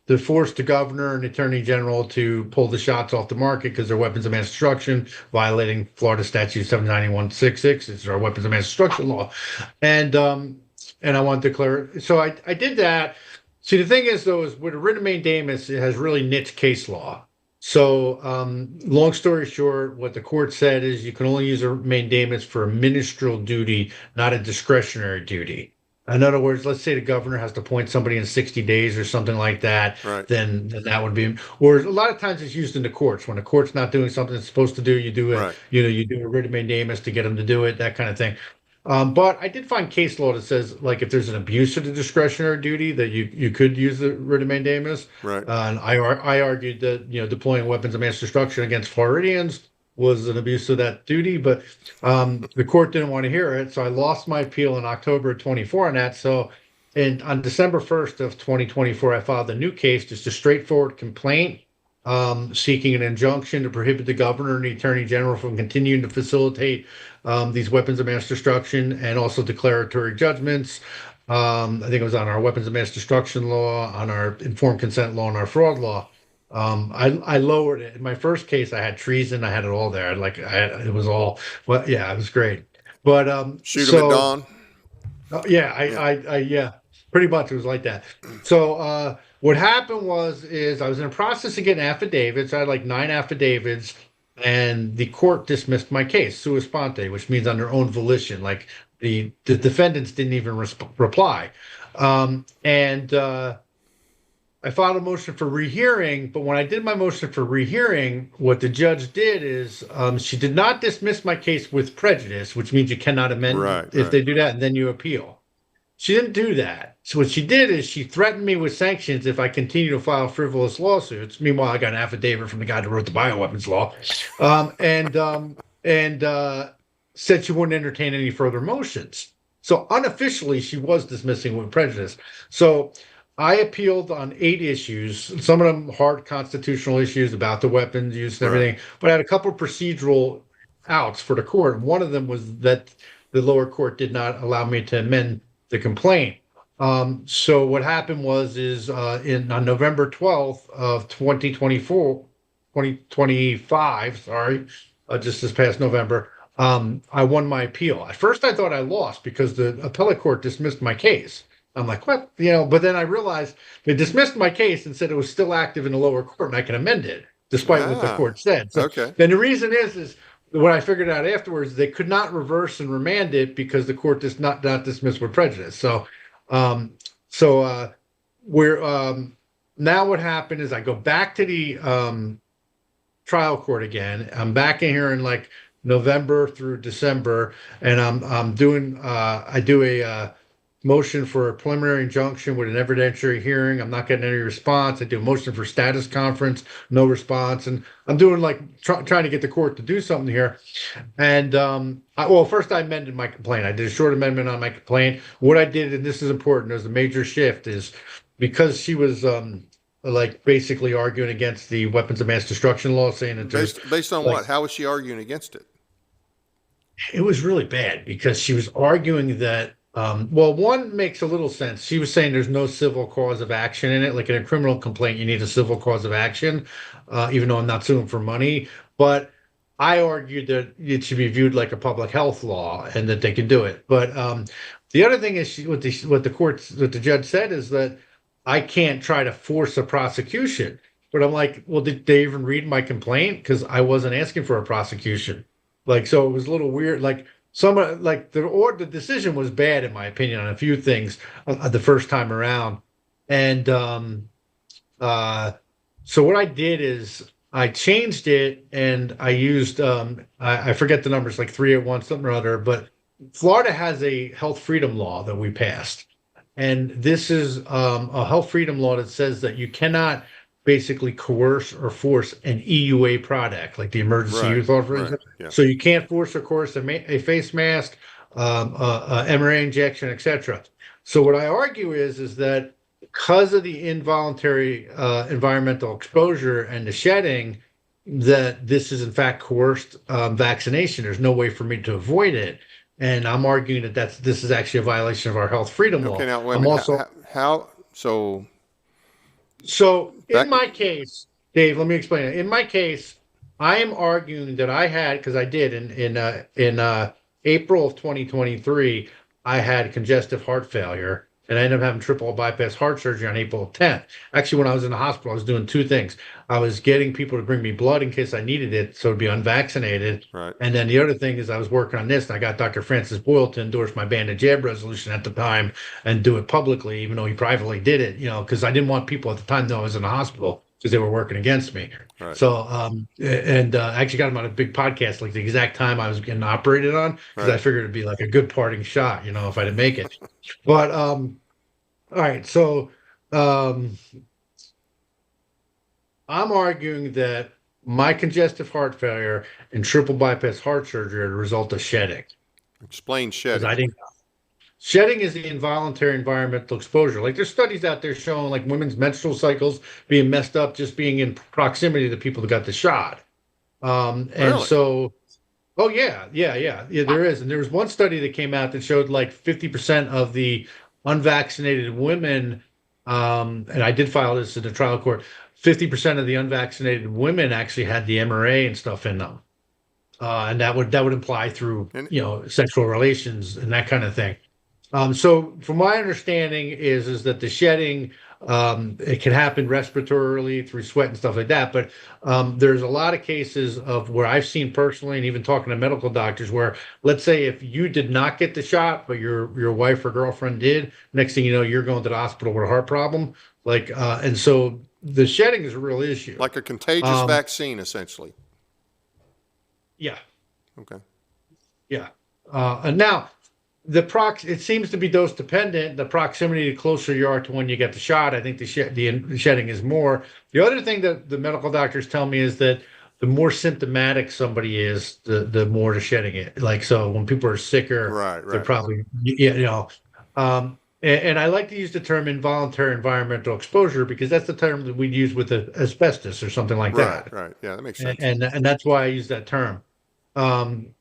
to force the governor and attorney general to pull the shots off the market because they're weapons of mass destruction, violating Florida Statute 79166. It's our weapons of mass destruction law, and I want to declare. So I did that. See, the thing is, though, is with a writ of mandamus, it has really niche case law. So, long story short, what the court said is you can only use a mandamus for a ministerial duty, not a discretionary duty. In other words, let's say the governor has to appoint somebody in 60 days or something like that, Right. then that would be, or a lot of times it's used in the courts. When the court's not doing something it's supposed to do, you do Right. you do a writ of mandamus to get them to do it, that kind of thing. But I did find case law that says, like, if there's an abuse of the discretionary duty, that you could use the writ of mandamus. Right. And I argued that deploying weapons of mass destruction against Floridians was an abuse of that duty, but the court didn't want to hear it, so I lost my appeal in October of 24 on that. So, on December 1st of 2024, I filed a new case, just a straightforward complaint seeking an injunction to prohibit the governor and the attorney general from continuing to facilitate these weapons of mass destruction, and also declaratory judgments. I think it was on our weapons of mass destruction law, on our informed consent law, and our fraud law. I lowered it. In my first case, I had treason. I had it all there. It was all, well, yeah, it was great. But Shoot him at dawn. yeah, pretty much it was like that. So what happened is I was in the process of getting affidavits. I had like 9 affidavits, and the court dismissed my case, sua sponte, which means on their own volition. Like the defendants didn't even reply. And I filed a motion for rehearing, but when I did my motion for rehearing, what the judge did is she did not dismiss my case with prejudice, which means you cannot amend if they do that, and then you appeal. She didn't do that. So what she did is she threatened me with sanctions if I continue to file frivolous lawsuits. Meanwhile, I got an affidavit from the guy that wrote the bioweapons law, and said she wouldn't entertain any further motions. So unofficially, she was dismissing with prejudice. So I appealed on 8 issues, some of them hard constitutional issues about the weapons use and everything, but I had a couple of procedural outs for the court. One of them was that the lower court did not allow me to amend the complaint. So what happened is on November 12th of 2025, sorry, just this past November, I won my appeal. At first I thought I lost because the appellate court dismissed my case. I'm like, what? But then I realized they dismissed my case and said it was still active in the lower court and I can amend it, despite what the court said. So then the reason is what I figured out afterwards, they could not reverse and remand it because the court does not dismiss with prejudice. So, we're now what happened is I go back to the trial court again. I'm back in here in like November through December, and I'm doing I do a motion for a preliminary injunction with an evidentiary hearing. I'm not getting any response. I do a motion for status conference, no response. And I'm doing like trying to get the court to do something here. And first I amended my complaint. I did a short amendment on my complaint. What I did, and this is important, there's a major shift, is because she was like basically arguing against the weapons of mass destruction law, saying that based on what? How was she arguing against it? It was really bad because she was arguing that one makes a little sense. She was saying there's no civil cause of action in it. Like in a criminal complaint, you need a civil cause of action, even though I'm not suing for money. But I argued that it should be viewed like a public health law and that they can do it. But The other thing is what the judge said is that I can't try to force a prosecution. But I'm like, well, did they even read my complaint? Because I wasn't asking for a prosecution. Like, so it was a little weird. Like like the decision was bad in my opinion on a few things the first time around. And uh, so what I did is I changed it and I used I forget the numbers, like 381 something or other, but Florida has a health freedom law that we passed. And this is a health freedom law that says that you cannot basically coerce or force an EUA product, like the emergency Right, use right, authorization. yeah. So you can't force or coerce a face mask, mRNA injection, etc. So what I argue is that because of the involuntary environmental exposure and the shedding, that this is in fact coerced vaccination. There's no way for me to avoid it. And I'm arguing that this is actually a violation of our health freedom Okay, law. now wait a I'm minute. also so in Back, my case, Dave, let me explain it. In my case, I am arguing that I had, because I did in April of 2023, I had congestive heart failure, and I ended up having triple bypass heart surgery on April 10th. Actually, when I was in the hospital, I was doing two things. I was getting people to bring me blood in case I needed it, so it'd be unvaccinated. right, And then the other thing is I was working on this, and I got Dr. Francis Boyle to endorse my ban and jab resolution at the time and do it publicly, even though he privately did it, because I didn't want people at the time to know I was in the hospital because they were working against me. right, So, I actually got him on a big podcast, like the exact time I was getting operated on, because I right. figured it'd be like a good parting shot, if I didn't make it. But, all right. So, um, I'm arguing that my congestive heart failure and triple bypass heart surgery are the result of shedding. Explain Because shedding. I didn't Shedding is the involuntary environmental exposure. Like there's studies out there showing like women's menstrual cycles being messed up just being in proximity to people that got the shot. And Really? so, oh yeah, there is. And there was one study that came out that showed like 50% of the unvaccinated women, and I did file this in the trial court, 50% of the unvaccinated women actually had the MRA and stuff in them. And that would imply through, And sexual relations and that kind of thing. So from my understanding is that the shedding it can happen respiratorily through sweat and stuff like that. But there's a lot of cases of where I've seen personally, and even talking to medical doctors, where let's say if you did not get the shot, but your wife or girlfriend did, next thing you know, you're going to the hospital with a heart problem. And so the shedding is a real issue. like a contagious Um, vaccine, essentially. yeah, Okay. yeah. And now it seems to be dose dependent. The proximity, the closer you are to when you get the shot, I think the shedding is more. The other thing that the medical doctors tell me is that the more symptomatic somebody is, the more the shedding it. Like so, when people are sicker, Right, they're right, probably and I like to use the term involuntary environmental exposure because that's the term that we'd use with asbestos or something like right, that, right. Yeah, that makes and sense. and that's why I use that term. Um,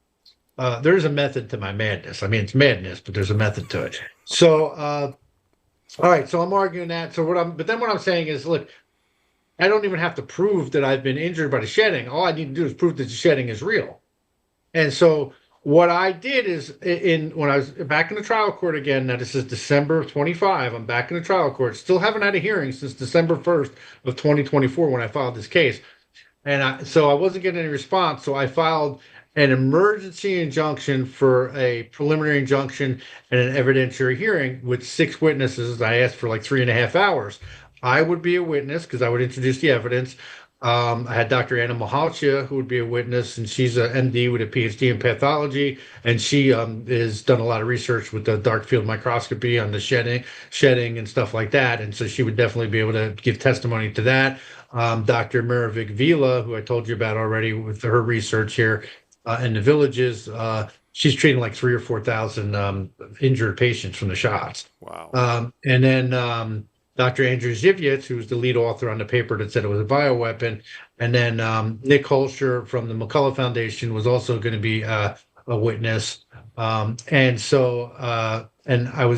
there's a method to my madness. I mean, it's madness, but there's a method to it. So, all right. So I'm arguing that. But then what I'm saying is, look, I don't even have to prove that I've been injured by the shedding. All I need to do is prove that the shedding is real. And so what I did is when I was back in the trial court again, now this is December of 25, I'm back in the trial court, still haven't had a hearing since December 1st of 2024 when I filed this case. So I wasn't getting any response. So I filed an emergency injunction for a preliminary injunction and an evidentiary hearing with 6 witnesses. I asked for like 3.5 hours. I would be a witness because I would introduce the evidence. I had Dr. Anna Mahalcha, who would be a witness, and she's an MD with a PhD in pathology, and she has done a lot of research with the dark field microscopy on the shedding and stuff like that, and so she would definitely be able to give testimony to that. Dr. Maravik Vila, who I told you about already with her research here in the villages, she's treating like 3 or 4,000 injured patients from the shots. Wow. And then Dr. Andrew Zivitz, who was the lead author on the paper that said it was a bioweapon. And then Nick Holscher from the McCullough Foundation was also going to be a witness. And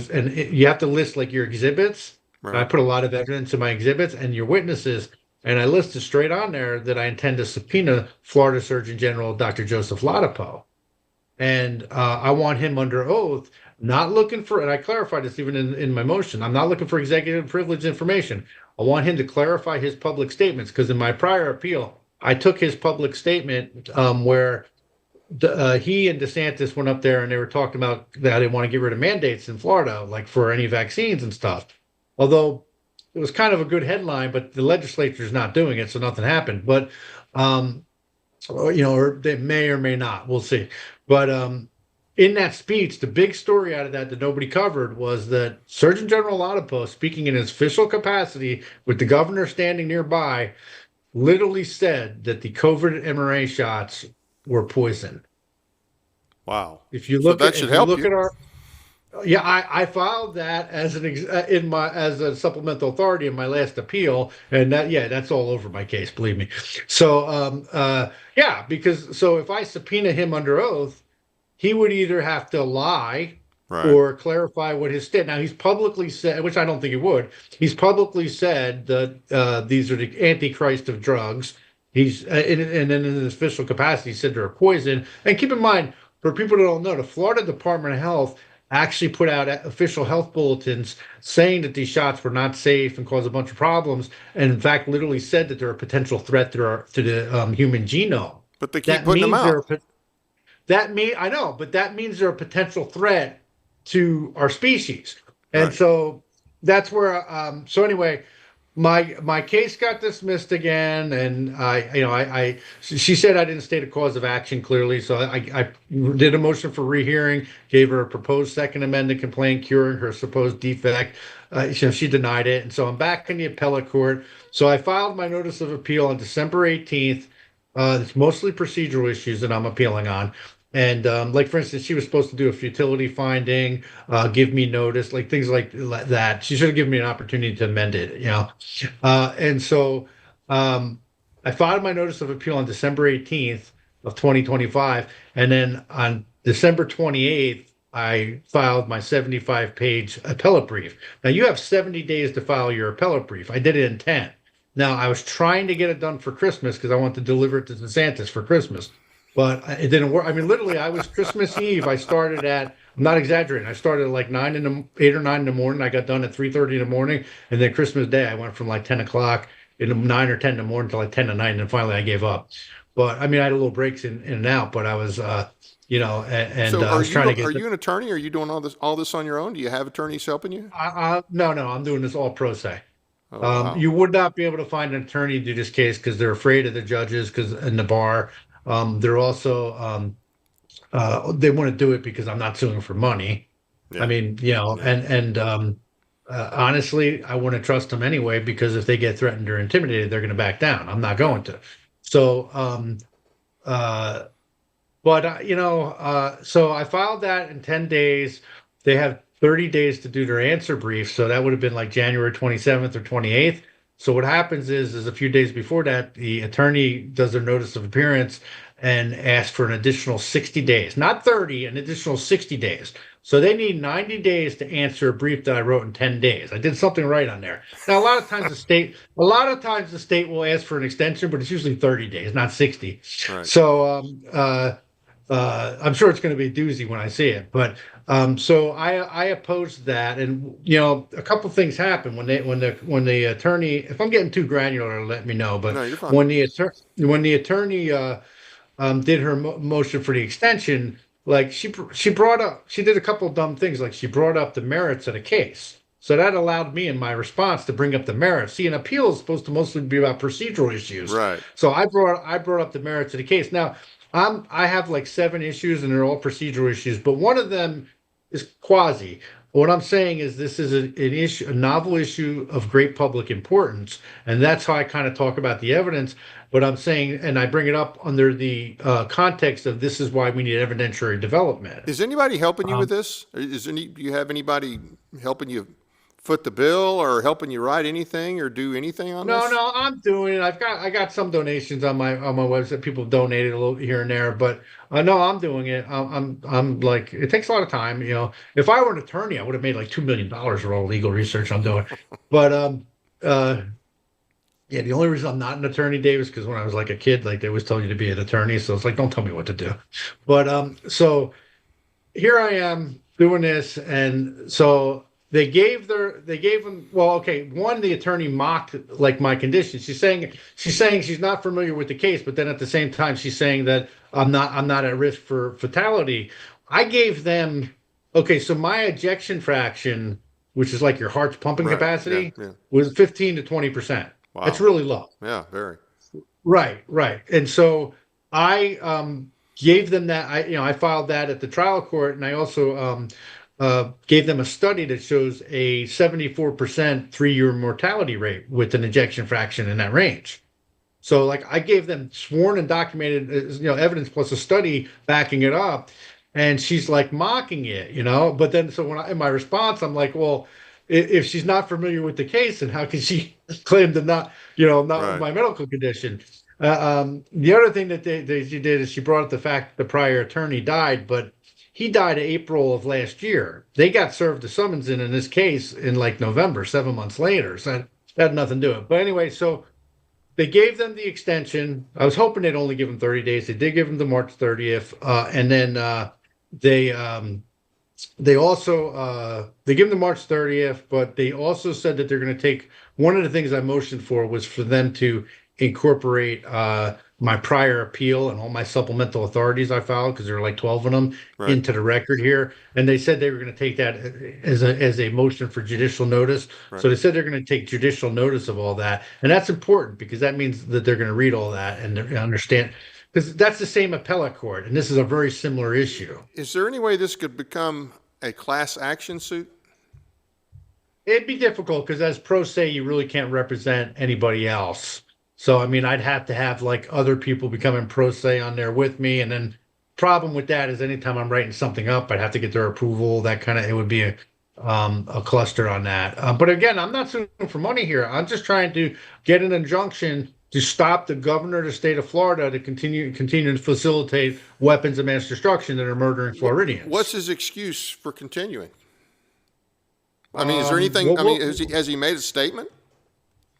you have to list like your exhibits. Right. I put a lot of evidence in my exhibits and your witnesses. And I listed straight on there that I intend to subpoena Florida Surgeon General Dr. Joseph Ladapo. And I want him under oath not looking for, and I clarified this even in my motion, I'm not looking for executive privilege information. I want him to clarify his public statements because in my prior appeal, I took his public statement where he and DeSantis went up there and they were talking about that they want to get rid of mandates in Florida, like for any vaccines and stuff. Although it was kind of a good headline, but the legislature is not doing it, so nothing happened. But or they may or may not. We'll see. But in that speech, the big story out of that nobody covered was that Surgeon General Ladapo, speaking in his official capacity with the governor standing nearby, literally said that the COVID mRNA shots were poison. Wow. If you So look that at should if you help look you. at our yeah, I filed that as as a supplemental authority in my last appeal, and that's all over my case, believe me. So yeah, because so if I subpoena him under oath, he would either have to lie Right. or clarify what his state. Now he's publicly said, which I don't think he would. He's publicly said that these are the antichrist of drugs. And then in his official capacity, he said they're poison. And keep in mind, for people who don't know, the Florida Department of Health actually put out official health bulletins saying that these shots were not safe and cause a bunch of problems, and in fact, literally said that they're a potential threat to the human genome. But they keep That putting them means out. I know, but that means they're a potential threat to our species. And Right. so that's where so anyway, my case got dismissed again, and she said I didn't state a cause of action clearly, so I did a motion for rehearing, gave her a proposed second amended complaint curing her supposed defect. She denied it, and so I'm back in the appellate court. So I filed my notice of appeal on December 18th. It's mostly procedural issues that I'm appealing on. And like for instance, she was supposed to do a futility finding, give me notice, like things like that. She should have given me an opportunity to amend it, and so I filed my notice of appeal on December 18th of 2025, and then on December 28th, I filed my 75-page appellate brief. Now you have 70 days to file your appellate brief. I did it in 10. Now I was trying to get it done for Christmas because I want to deliver it to DeSantis for Christmas. But it didn't work. I mean, literally, I was Christmas Eve. I started at, I'm not exaggerating. I started at like 8 or 9 in the morning. I got done at 3:30 in the morning. And then Christmas Day, I went from like 10 o'clock in the 9 or 10 in the morning to like 10 at night. And then finally I gave up. But I mean, I had a little breaks in and out, but I was, So I was trying to are get you an attorney? Are you doing all this on your own? Do you have attorneys helping you? no, I'm doing this all pro se. Oh wow. You would not be able to find an attorney to do this case because they're afraid of the judges because in the bar. They're also they want to do it because I'm not suing for money. I Yeah. mean, Yeah. honestly, I wouldn't trust them anyway because if they get threatened or intimidated, they're going to back down. I'm not going to. So, uh, but so I filed that in 10 days. They have 30 days to do their answer brief, so that would have been like January 27th or 28th. So what happens is a few days before that, the attorney does their notice of appearance and asks for an additional 60 days, not 30, an additional 60 days. So they need 90 days to answer a brief that I wrote in 10 days. I did something right on there. Now, a lot of times the state will ask for an extension, but it's usually 30 days, not 60. Right. So I'm sure it's going to be a doozy when I see it. But so I opposed that, and a couple things happened when the attorney. If I'm getting too granular, let me know. But No, you're fine. when the attorney did her motion for the extension, like she did a couple of dumb things, like she brought up the merits of the case. So that allowed me in my response to bring up the merits. See, an appeal is supposed to mostly be about procedural issues. Right. So I brought up the merits of the case. Now, I have like 7 issues and they're all procedural issues, but one of them is quasi. What I'm saying is this is an issue, a novel issue of great public importance, and that's how I kind of talk about the evidence. But I'm saying, and I bring it up under the context of this is why we need evidentiary development. Is anybody helping you with Um, this? Do you have anybody helping you foot the bill or helping you write anything or do anything on No, this? no, I'm doing it. I got some donations on my website. People donated a little here and there, but no, I'm doing it. I'm like it takes a lot of time. If I were an attorney, I would have made like $2 million for all legal research I'm doing. But uh, yeah, the only reason I'm not an attorney, Dave, is because when I was like a kid, like they always told you to be an attorney. So it's like, don't tell me what to do. But so here I am. doing this, and so they gave him, well, okay, one, the attorney mocked like my condition. She's saying she's not familiar with the case, but then at the same time she's saying that I'm not at risk for fatality. I gave them, okay, so my ejection fraction, which is like your heart's pumping Right. Yeah. capacity, Yeah. was 15 to 20%. That's Wow. really low. Yeah. Very. Right, right. And so I gave them that. I filed that at the trial court, and I also gave them a study that shows a 74% 3-year mortality rate with an ejection fraction in that range. So, like, I gave them sworn and documented, evidence plus a study backing it up, and she's like mocking it. But then, so in my response, I'm like, well, if she's not familiar with the case, then how can she claim to not Right. my medical condition? The other thing that she did is she brought up the fact the prior attorney died, but he died in April of last year. They got served a summons in this case in like November, 7 months later. So that had nothing to do with it. But anyway, so they gave them the extension. I was hoping they'd only give them 30 days. They did give them to March 30th. And then they they also they give them to March 30th, but they also said that they're going to take, one of the things I motioned for was for them to incorporate my prior appeal and all my supplemental authorities I filed, because there are like 12 of them, Right. into the record here. And they said they were going to take that as a motion for judicial notice. Right. So they said they're going to take judicial notice of all that. And that's important because that means that they're going to read all that and understand, because that's the same appellate court. And this is a very similar issue. Is there any way this could become a class action suit? It'd be difficult because as pro se, you really can't represent anybody else. So, I mean, I'd have to have like other people becoming pro se on there with me. And then problem with that is anytime I'm writing something up, I'd have to get their approval, it would be a cluster on that. But again, I'm not suing for money here. I'm just trying to get an injunction to stop the governor of the state of Florida to continue to facilitate weapons of mass destruction that are murdering Floridians. What's his excuse for continuing? I mean, is there anything? I mean, has he made a statement?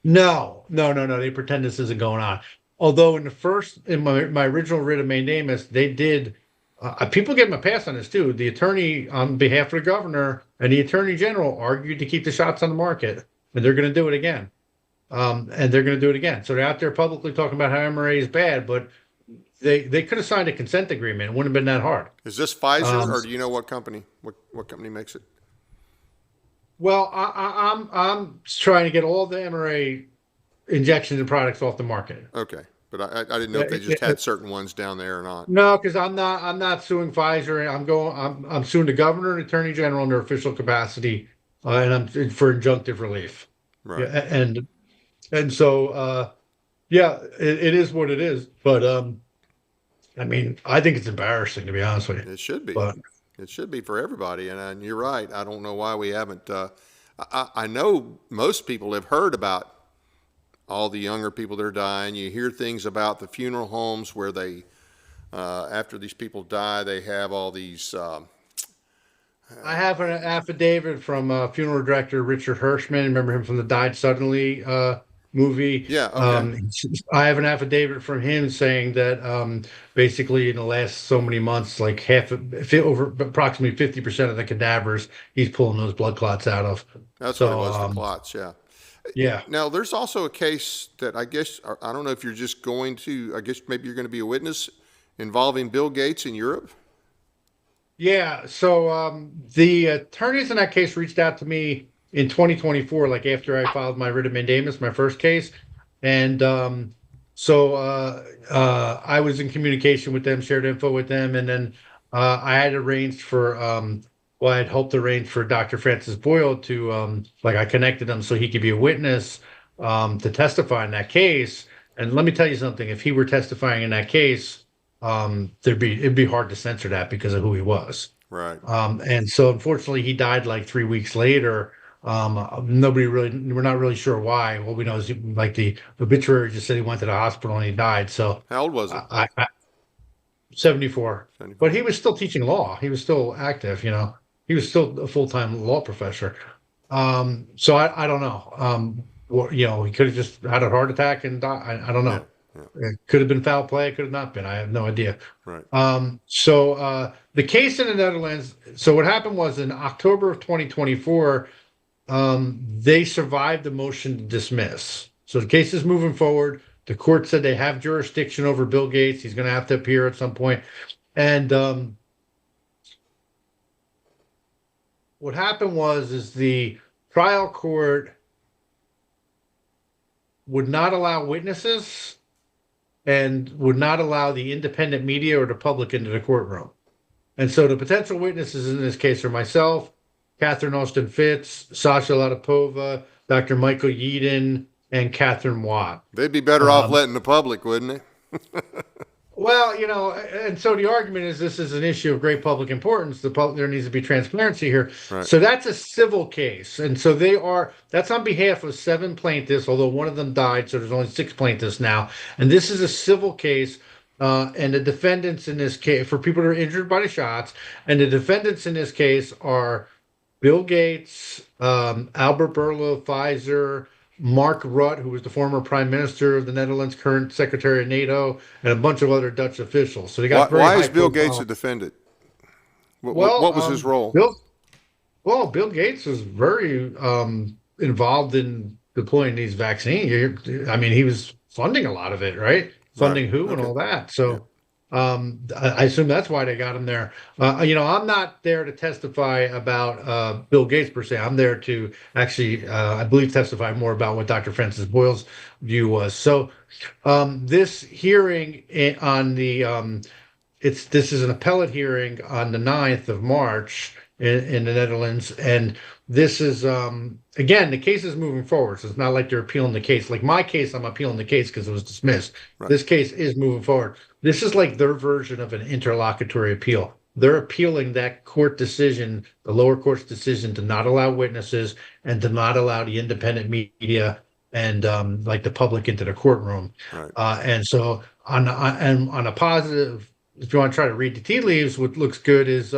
No. They pretend this isn't going on. Although in my original writ of mandamus, they did. People give him a pass on this too. The attorney on behalf of the governor and the attorney general argued to keep the shots on the market, and they're going to do it again. So they're out there publicly talking about how mRNA is bad, but they could have signed a consent agreement. It wouldn't have been that hard. Is this Pfizer, or do you know what company? What company makes it? Well, I'm trying to get all the mRNA injections and products off the market. Okay, but I didn't know if they just had certain ones down there or not. No, because I'm not suing Pfizer. I'm suing the governor and attorney general in their official capacity, and I'm for injunctive relief. Right. Yeah, and so it is what it is. But I mean, I think it's embarrassing, to be honest with you. It should be. But It should be for everybody, and you're right. I don't know why we haven't. I know most people have heard about all the younger people that are dying. You hear things about the funeral homes where they, after these people die, they have all these. I have an affidavit from funeral director Richard Hirschman. Remember him from the Died Suddenly movie? Yeah. Okay. I have an affidavit from him saying that basically in the last so many months, like over approximately 50% of the cadavers, he's pulling those blood clots out of. That's what it was, the clots. Yeah. Yeah. Now, there's also a case that I guess, I don't know if you're just going to, I guess maybe you're going to be a witness involving Bill Gates in Europe. Yeah. So the attorneys in that case reached out to me in 2024, like after I filed my writ of mandamus, my first case. And so I was in communication with them, shared info with them. And then I had arranged for, I had hoped to arrange for Dr. Francis Boyle to, I connected him so he could be a witness to testify in that case. And let me tell you something, if he were testifying in that case, it'd be hard to censor that because of who he was. Right. And so unfortunately he died like 3 weeks later. We're not really sure why. What we know is like the obituary just said he went to the hospital and he died. So how old was he? 74. 74. But he was still teaching law. He was still active, he was still a full-time law professor. So I don't know. He could have just had a heart attack and died. I don't know. It could have been foul play. It could have not been. I have no idea. Right. The case in the Netherlands. So what happened was in October of 2024, they survived the motion to dismiss. So the case is moving forward. The court said they have jurisdiction over Bill Gates. He's going to have to appear at some point. And what happened is the trial court would not allow witnesses and would not allow the independent media or the public into the courtroom. And so the potential witnesses in this case are myself, Catherine Austin Fitz, Sasha Latapova, Dr. Michael Yeadon, and Catherine Watt. They'd be better off letting the public, wouldn't they? Well, and so the argument is this is an issue of great public importance. There needs to be transparency here. Right. So that's a civil case. And so that's on behalf of 7 plaintiffs, although one of them died. So there's only 6 plaintiffs now. And this is a civil case. And the defendants in this case, for people that are injured by the shots, and the defendants in this case are Bill Gates, Albert Bourla, Pfizer, Mark Rutte, who was the former prime minister of the Netherlands, current secretary of NATO, and a bunch of other Dutch officials. So they got why is Bill Gates a defendant? What was his role? Bill Gates was very involved in deploying these vaccines. I mean, he was funding a lot of it, right? Funding WHO and all that. So I assume that's why they got him there. I'm not there to testify about Bill Gates per se. I'm there to actually, I believe, testify more about what Dr. Francis Boyle's view was. So this hearing on this is an appellate hearing on the 9th of March in the Netherlands, and this is again, the case is moving forward, so it's not like they're appealing the case. Like my case, I'm appealing the case because it was dismissed. Right. This case is moving forward. This is like their version of an interlocutory appeal. They're appealing that court decision, the lower court's decision to not allow witnesses and to not allow the independent media and like the public into the courtroom. Right. And so on a positive, if you want to try to read the tea leaves, what looks good is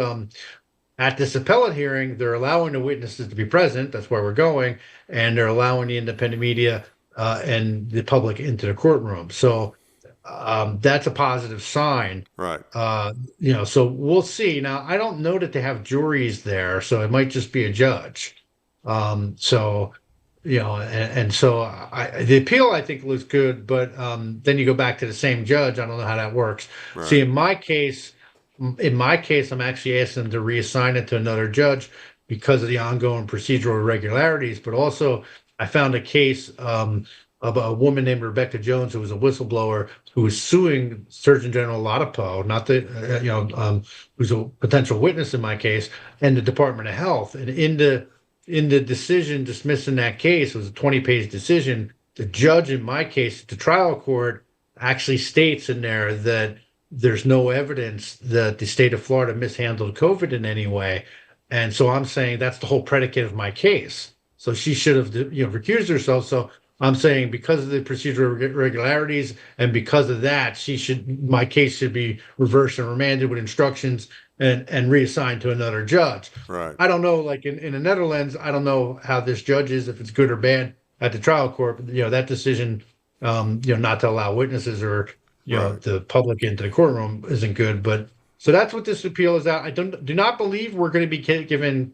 at this appellate hearing, they're allowing the witnesses to be present. That's where we're going. And they're allowing the independent media and the public into the courtroom. So that's a positive sign. Right. So we'll see. Now, I don't know that they have juries there, so it might just be a judge. The appeal, I think, looks good, but then you go back to the same judge. I don't know how that works. Right. See, in my case, I'm actually asking them to reassign it to another judge because of the ongoing procedural irregularities. But also, I found a case of a woman named Rebecca Jones, who was a whistleblower, who was suing Surgeon General Ladapo, who's a potential witness in my case, and the Department of Health. And in the decision dismissing that case, it was a 20-page decision. The judge in my case, the trial court, actually states in there that there's no evidence that the state of Florida mishandled COVID in any way. And so I'm saying that's the whole predicate of my case. So she should have, recused herself. So I'm saying because of the procedural irregularities and because of that, my case should be reversed and remanded with instructions and reassigned to another judge. Right. I don't know, like in the Netherlands, I don't know how this judge is, if it's good or bad at the trial court, but, that decision, not to allow witnesses or, right. the public into the courtroom isn't good. But so that's what this appeal is at. I do not believe we're going to be given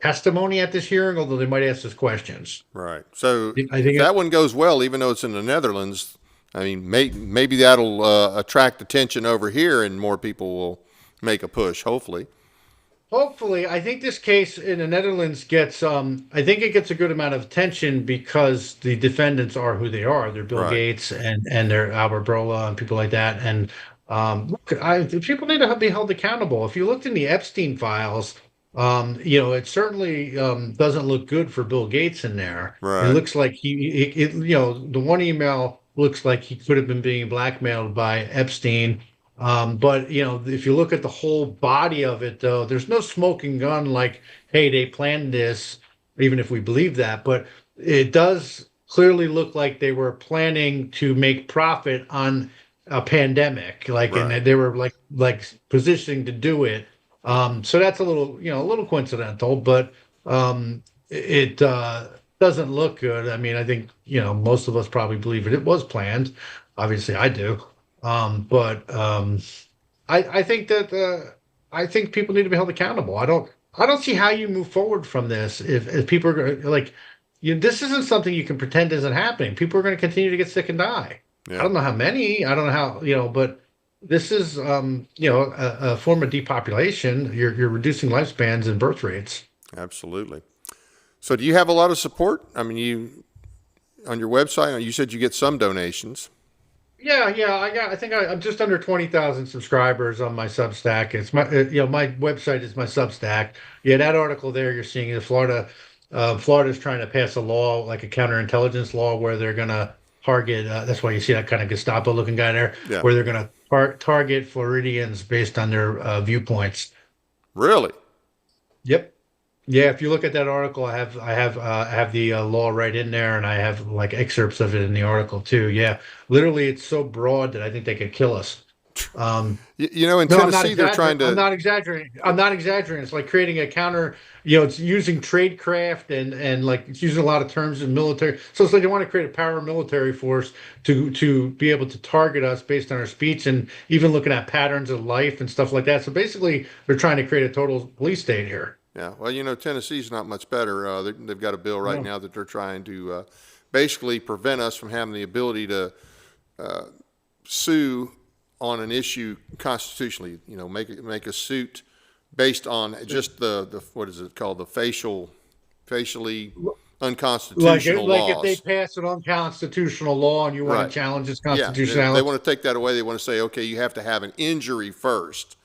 testimony at this hearing, although they might ask us questions. Right. So I think if that one goes well, even though it's in the Netherlands, I mean, maybe that'll attract attention over here and more people will make a push, hopefully. Hopefully, I think this case in the Netherlands gets, I think it gets a good amount of attention because the defendants are who they are. They're Bill Right. Gates and they're Albert Bourla and people like that. And people need to be held accountable. If you looked in the Epstein files, it certainly doesn't look good for Bill Gates in there. Right. It looks like the one email looks like he could have been being blackmailed by Epstein. But if you look at the whole body of it, though, there's no smoking gun like, hey, they planned this, even if we believe that. But it does clearly look like they were planning to make profit on a pandemic, like, Right. and they were like positioning to do it. So that's a little coincidental, but it doesn't look good. I mean, I think most of us probably believe it was planned. Obviously, I do. But I think that I think people need to be held accountable. I don't see how you move forward from this if people are like this isn't something you can pretend isn't happening. People are going to continue to get sick and die. I Yeah, don't know how many. I don't know how but this is a form of depopulation. You're reducing lifespans and birth rates. absolutely. So do you have a lot of support? I mean, you on your website, you said you get some donations. Yeah. I'm just under 20,000 subscribers on my Substack. It's my website is my Substack. Yeah, that article there you're seeing is Florida's trying to pass a law, like a counterintelligence law, where they're going to target. That's why you see that kind of Gestapo-looking guy there, Yeah. where they're going to target Floridians based on their viewpoints. Really? Yep. Yeah, if you look at that article, I have the law right in there, and I have like excerpts of it in the article too. Yeah, literally, it's so broad that I think they could kill us. Um, In no, I'm not Tennessee, they're exaggerating. trying to. I'm not exaggerating. It's like creating a counter. It's using tradecraft and like it's using a lot of terms in military. So it's like they want to create a paramilitary force to be able to target us based on our speech and even looking at patterns of life and stuff like that. So basically, they're trying to create a total police state here. Yeah. Well, Tennessee's not much better. They've got a bill right No. now that they're trying to basically prevent us from having the ability to sue on an issue constitutionally. Make a suit based on just the what is it called, the facially unconstitutional Like if they laws. pass an unconstitutional law and you want Right. to challenge its Yeah. They constitutionality. want to take that away. They want to say, okay, you have to have an injury first.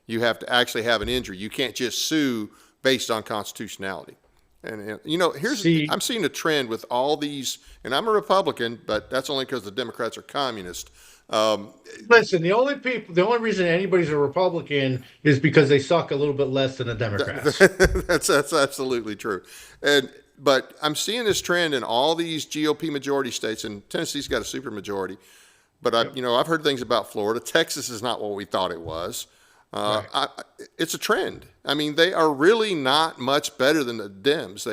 You have to actually have an injury. You can't just sue based on constitutionality. And See, I'm seeing a trend with all these, and I'm a Republican, but that's only because the Democrats are communist. Um, listen, the only reason anybody's a Republican is because they suck a little bit less than the Democrats. that's absolutely true. But I'm seeing this trend in all these GOP majority states, and Tennessee's got a super majority. But Yep. I've heard things about Florida. Texas is not what we thought it was. Right. It's a trend. I mean, they are really not much better than the Dems.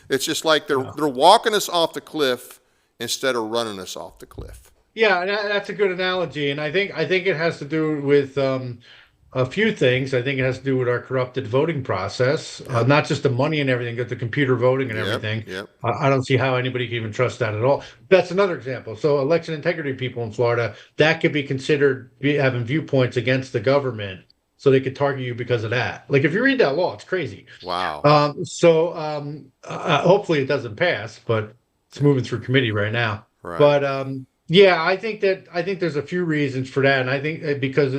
It's just like No. they're walking us off the cliff instead of running us off the cliff. Yeah, that's a good analogy, and I think it has to do with a few things. I think it has to do with our corrupted voting process, Yep, not just the money and everything, but the computer voting and yep, everything. yep. I don't see how anybody can even trust that at all. That's another example. So, election integrity people in Florida, that could be considered having viewpoints against the government, so they could target you because of that. Like if you read that law, it's crazy. Wow. Hopefully it doesn't pass, but it's moving through committee right now. Right. But yeah, I think there's a few reasons for that, and I think because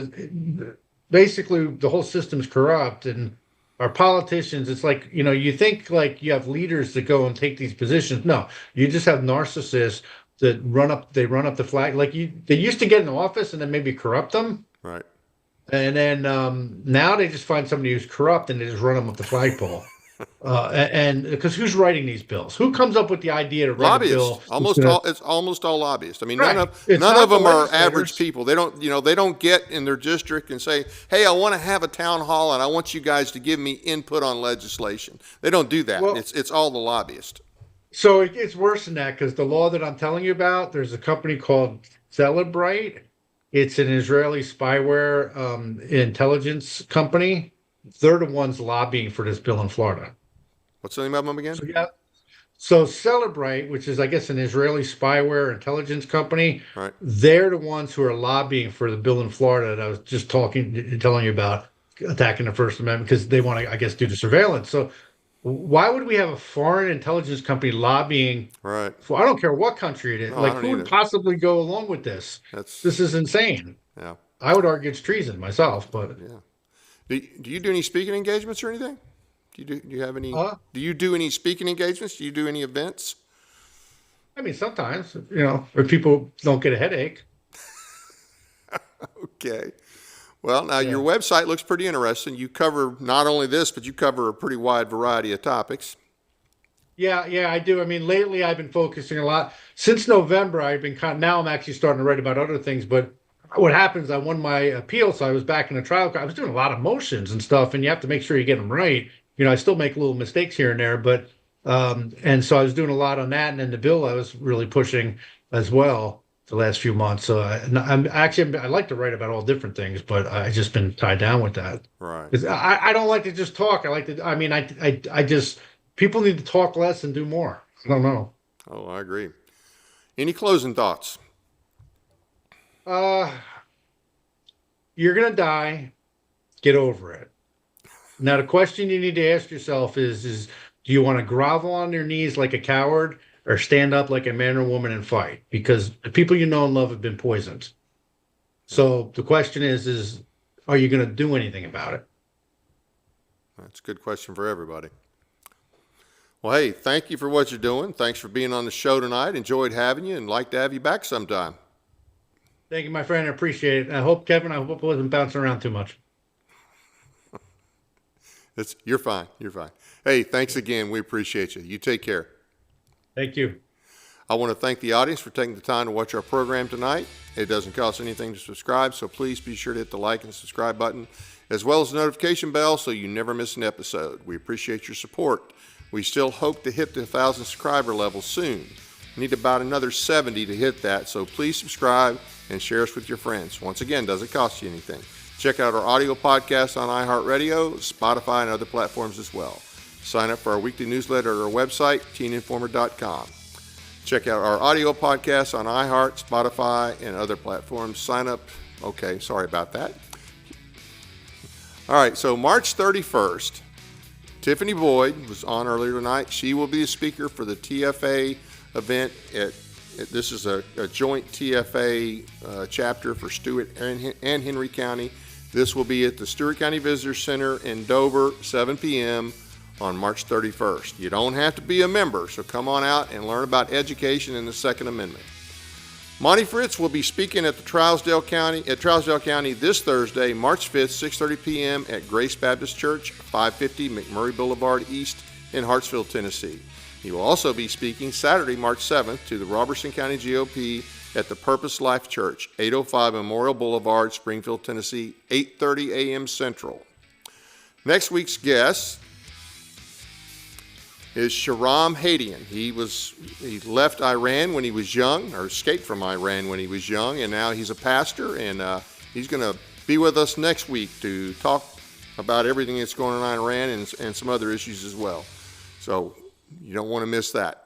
basically the whole system's corrupt, and our politicians, it's like you think like you have leaders that go and take these positions. No, you just have narcissists that run up the flag. Like they used to get in office and then maybe corrupt them, Right. and then now they just find somebody who's corrupt and they just run them up the flagpole. And because who's writing these bills? Who comes up with the idea to write a Lobbyists. bill? It's almost all lobbyists. I mean, Right. It's none not of the them are average legislators. people. They don't get in their district and say, "Hey, I want to have a town hall and I want you guys to give me input on legislation." They don't do that. Well, It's all the lobbyists. so it gets worse than that because the law that I'm telling you about, there's a company called Celebrite. It's an Israeli spyware intelligence company. They're the ones lobbying for this bill in Florida. What's the name of them again? So yeah. So Celebrite, which is I guess an Israeli spyware intelligence company, Right. they're the ones who are lobbying for the bill in Florida that I was just telling you about attacking the First Amendment because they want to, I guess, do the surveillance. So why would we have a foreign intelligence company lobbying Right. for, I don't care what country it is. No, I Like, don't who would either. possibly go along with this? That's This is insane. yeah. I would argue it's treason myself, but Yeah. Do you do any speaking engagements or anything? Do you have any? uh, Do you do any speaking engagements? Do you do any events? I mean, sometimes, if people don't get a headache. Okay. Well, now your Yeah. website looks pretty interesting. You cover not only this, but you cover a pretty wide variety of topics. Yeah, I do. I mean, lately I've been focusing a lot. Since November, I've been now I'm actually starting to write about other things. But what happens, I won my appeal, so I was back in the trial. I was doing a lot of motions and stuff, and you have to make sure you get them right. I still make little mistakes here and there, and so I was doing a lot on that. And then the bill I was really pushing as well. the last few months. So I like to write about all different things, but I just been tied down with that. Right. 'Cause I don't like to just talk. I like to. I mean, I just people need to talk less and do more. I don't know. Oh, I agree. Any closing thoughts? Uh, you're gonna die. Get over it. Now, the question you need to ask yourself is do you want to grovel on your knees like a coward or stand up like a man or woman and fight? Because the people you know and love have been poisoned. So the question is are you going to do anything about it? That's a good question for everybody. Well, hey, thank you for what you're doing. Thanks for being on the show tonight. Enjoyed having you and like to have you back sometime. Thank you, my friend. I appreciate it. I hope, Kevin, I hope I wasn't bouncing around too much. You're fine. You're fine. Hey, thanks again. We appreciate you. You take care. Thank you. I want to thank the audience for taking the time to watch our program tonight. It doesn't cost anything to subscribe, so please be sure to hit the like and subscribe button, as well as the notification bell so you never miss an episode. We appreciate your support. We still hope to hit the 1,000 subscriber level soon. We need about another 70 to hit that, so please subscribe and share us with your friends. Once again, doesn't cost you anything. Check out our audio podcast on iHeartRadio, Spotify, and other platforms as well. Sign up for our weekly newsletter at our website, teeninformer.com. Check out our audio podcasts on iHeart, Spotify, and other platforms. Sign up. Okay, sorry about that. All right, so March 31st, Tiffany Boyd was on earlier tonight. She will be a speaker for the TFA event. This is a joint TFA chapter for Stewart and Henry County. This will be at the Stewart County Visitor Center in Dover, 7 p.m. on March 31st. You don't have to be a member, so come on out and learn about education and the Second Amendment. Monty Fritz will be speaking at Trousdale County this Thursday, March 5th, 6:30 p.m. at Grace Baptist Church, 550 McMurray Boulevard East in Hartsville, Tennessee. He will also be speaking Saturday, March 7th to the Robertson County GOP at the Purpose Life Church, 805 Memorial Boulevard, Springfield, Tennessee, 8:30 a.m. Central. Next week's guest is Shahram Hadian. He left Iran when he was young, or escaped from Iran when he was young, and now he's a pastor, and he's going to be with us next week to talk about everything that's going on in Iran and some other issues as well. So you don't want to miss that.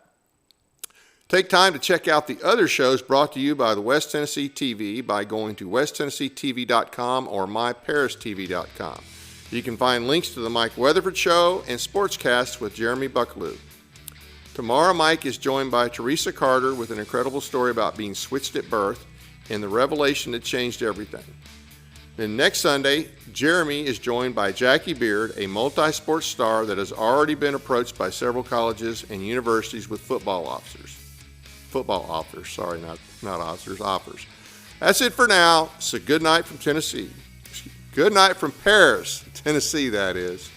Take time to check out the other shows brought to you by the West Tennessee TV by going to westtennesseetv.com or myparistv.com. You can find links to the Mike Weatherford Show and Sportscast with Jeremy Bucklew. Tomorrow, Mike is joined by Teresa Carter with an incredible story about being switched at birth and the revelation that changed everything. Then next Sunday, Jeremy is joined by Jackie Beard, a multi-sports star that has already been approached by several colleges and universities with football offers. That's it for now. So good night from Tennessee. Good night from Paris, Tennessee, that is.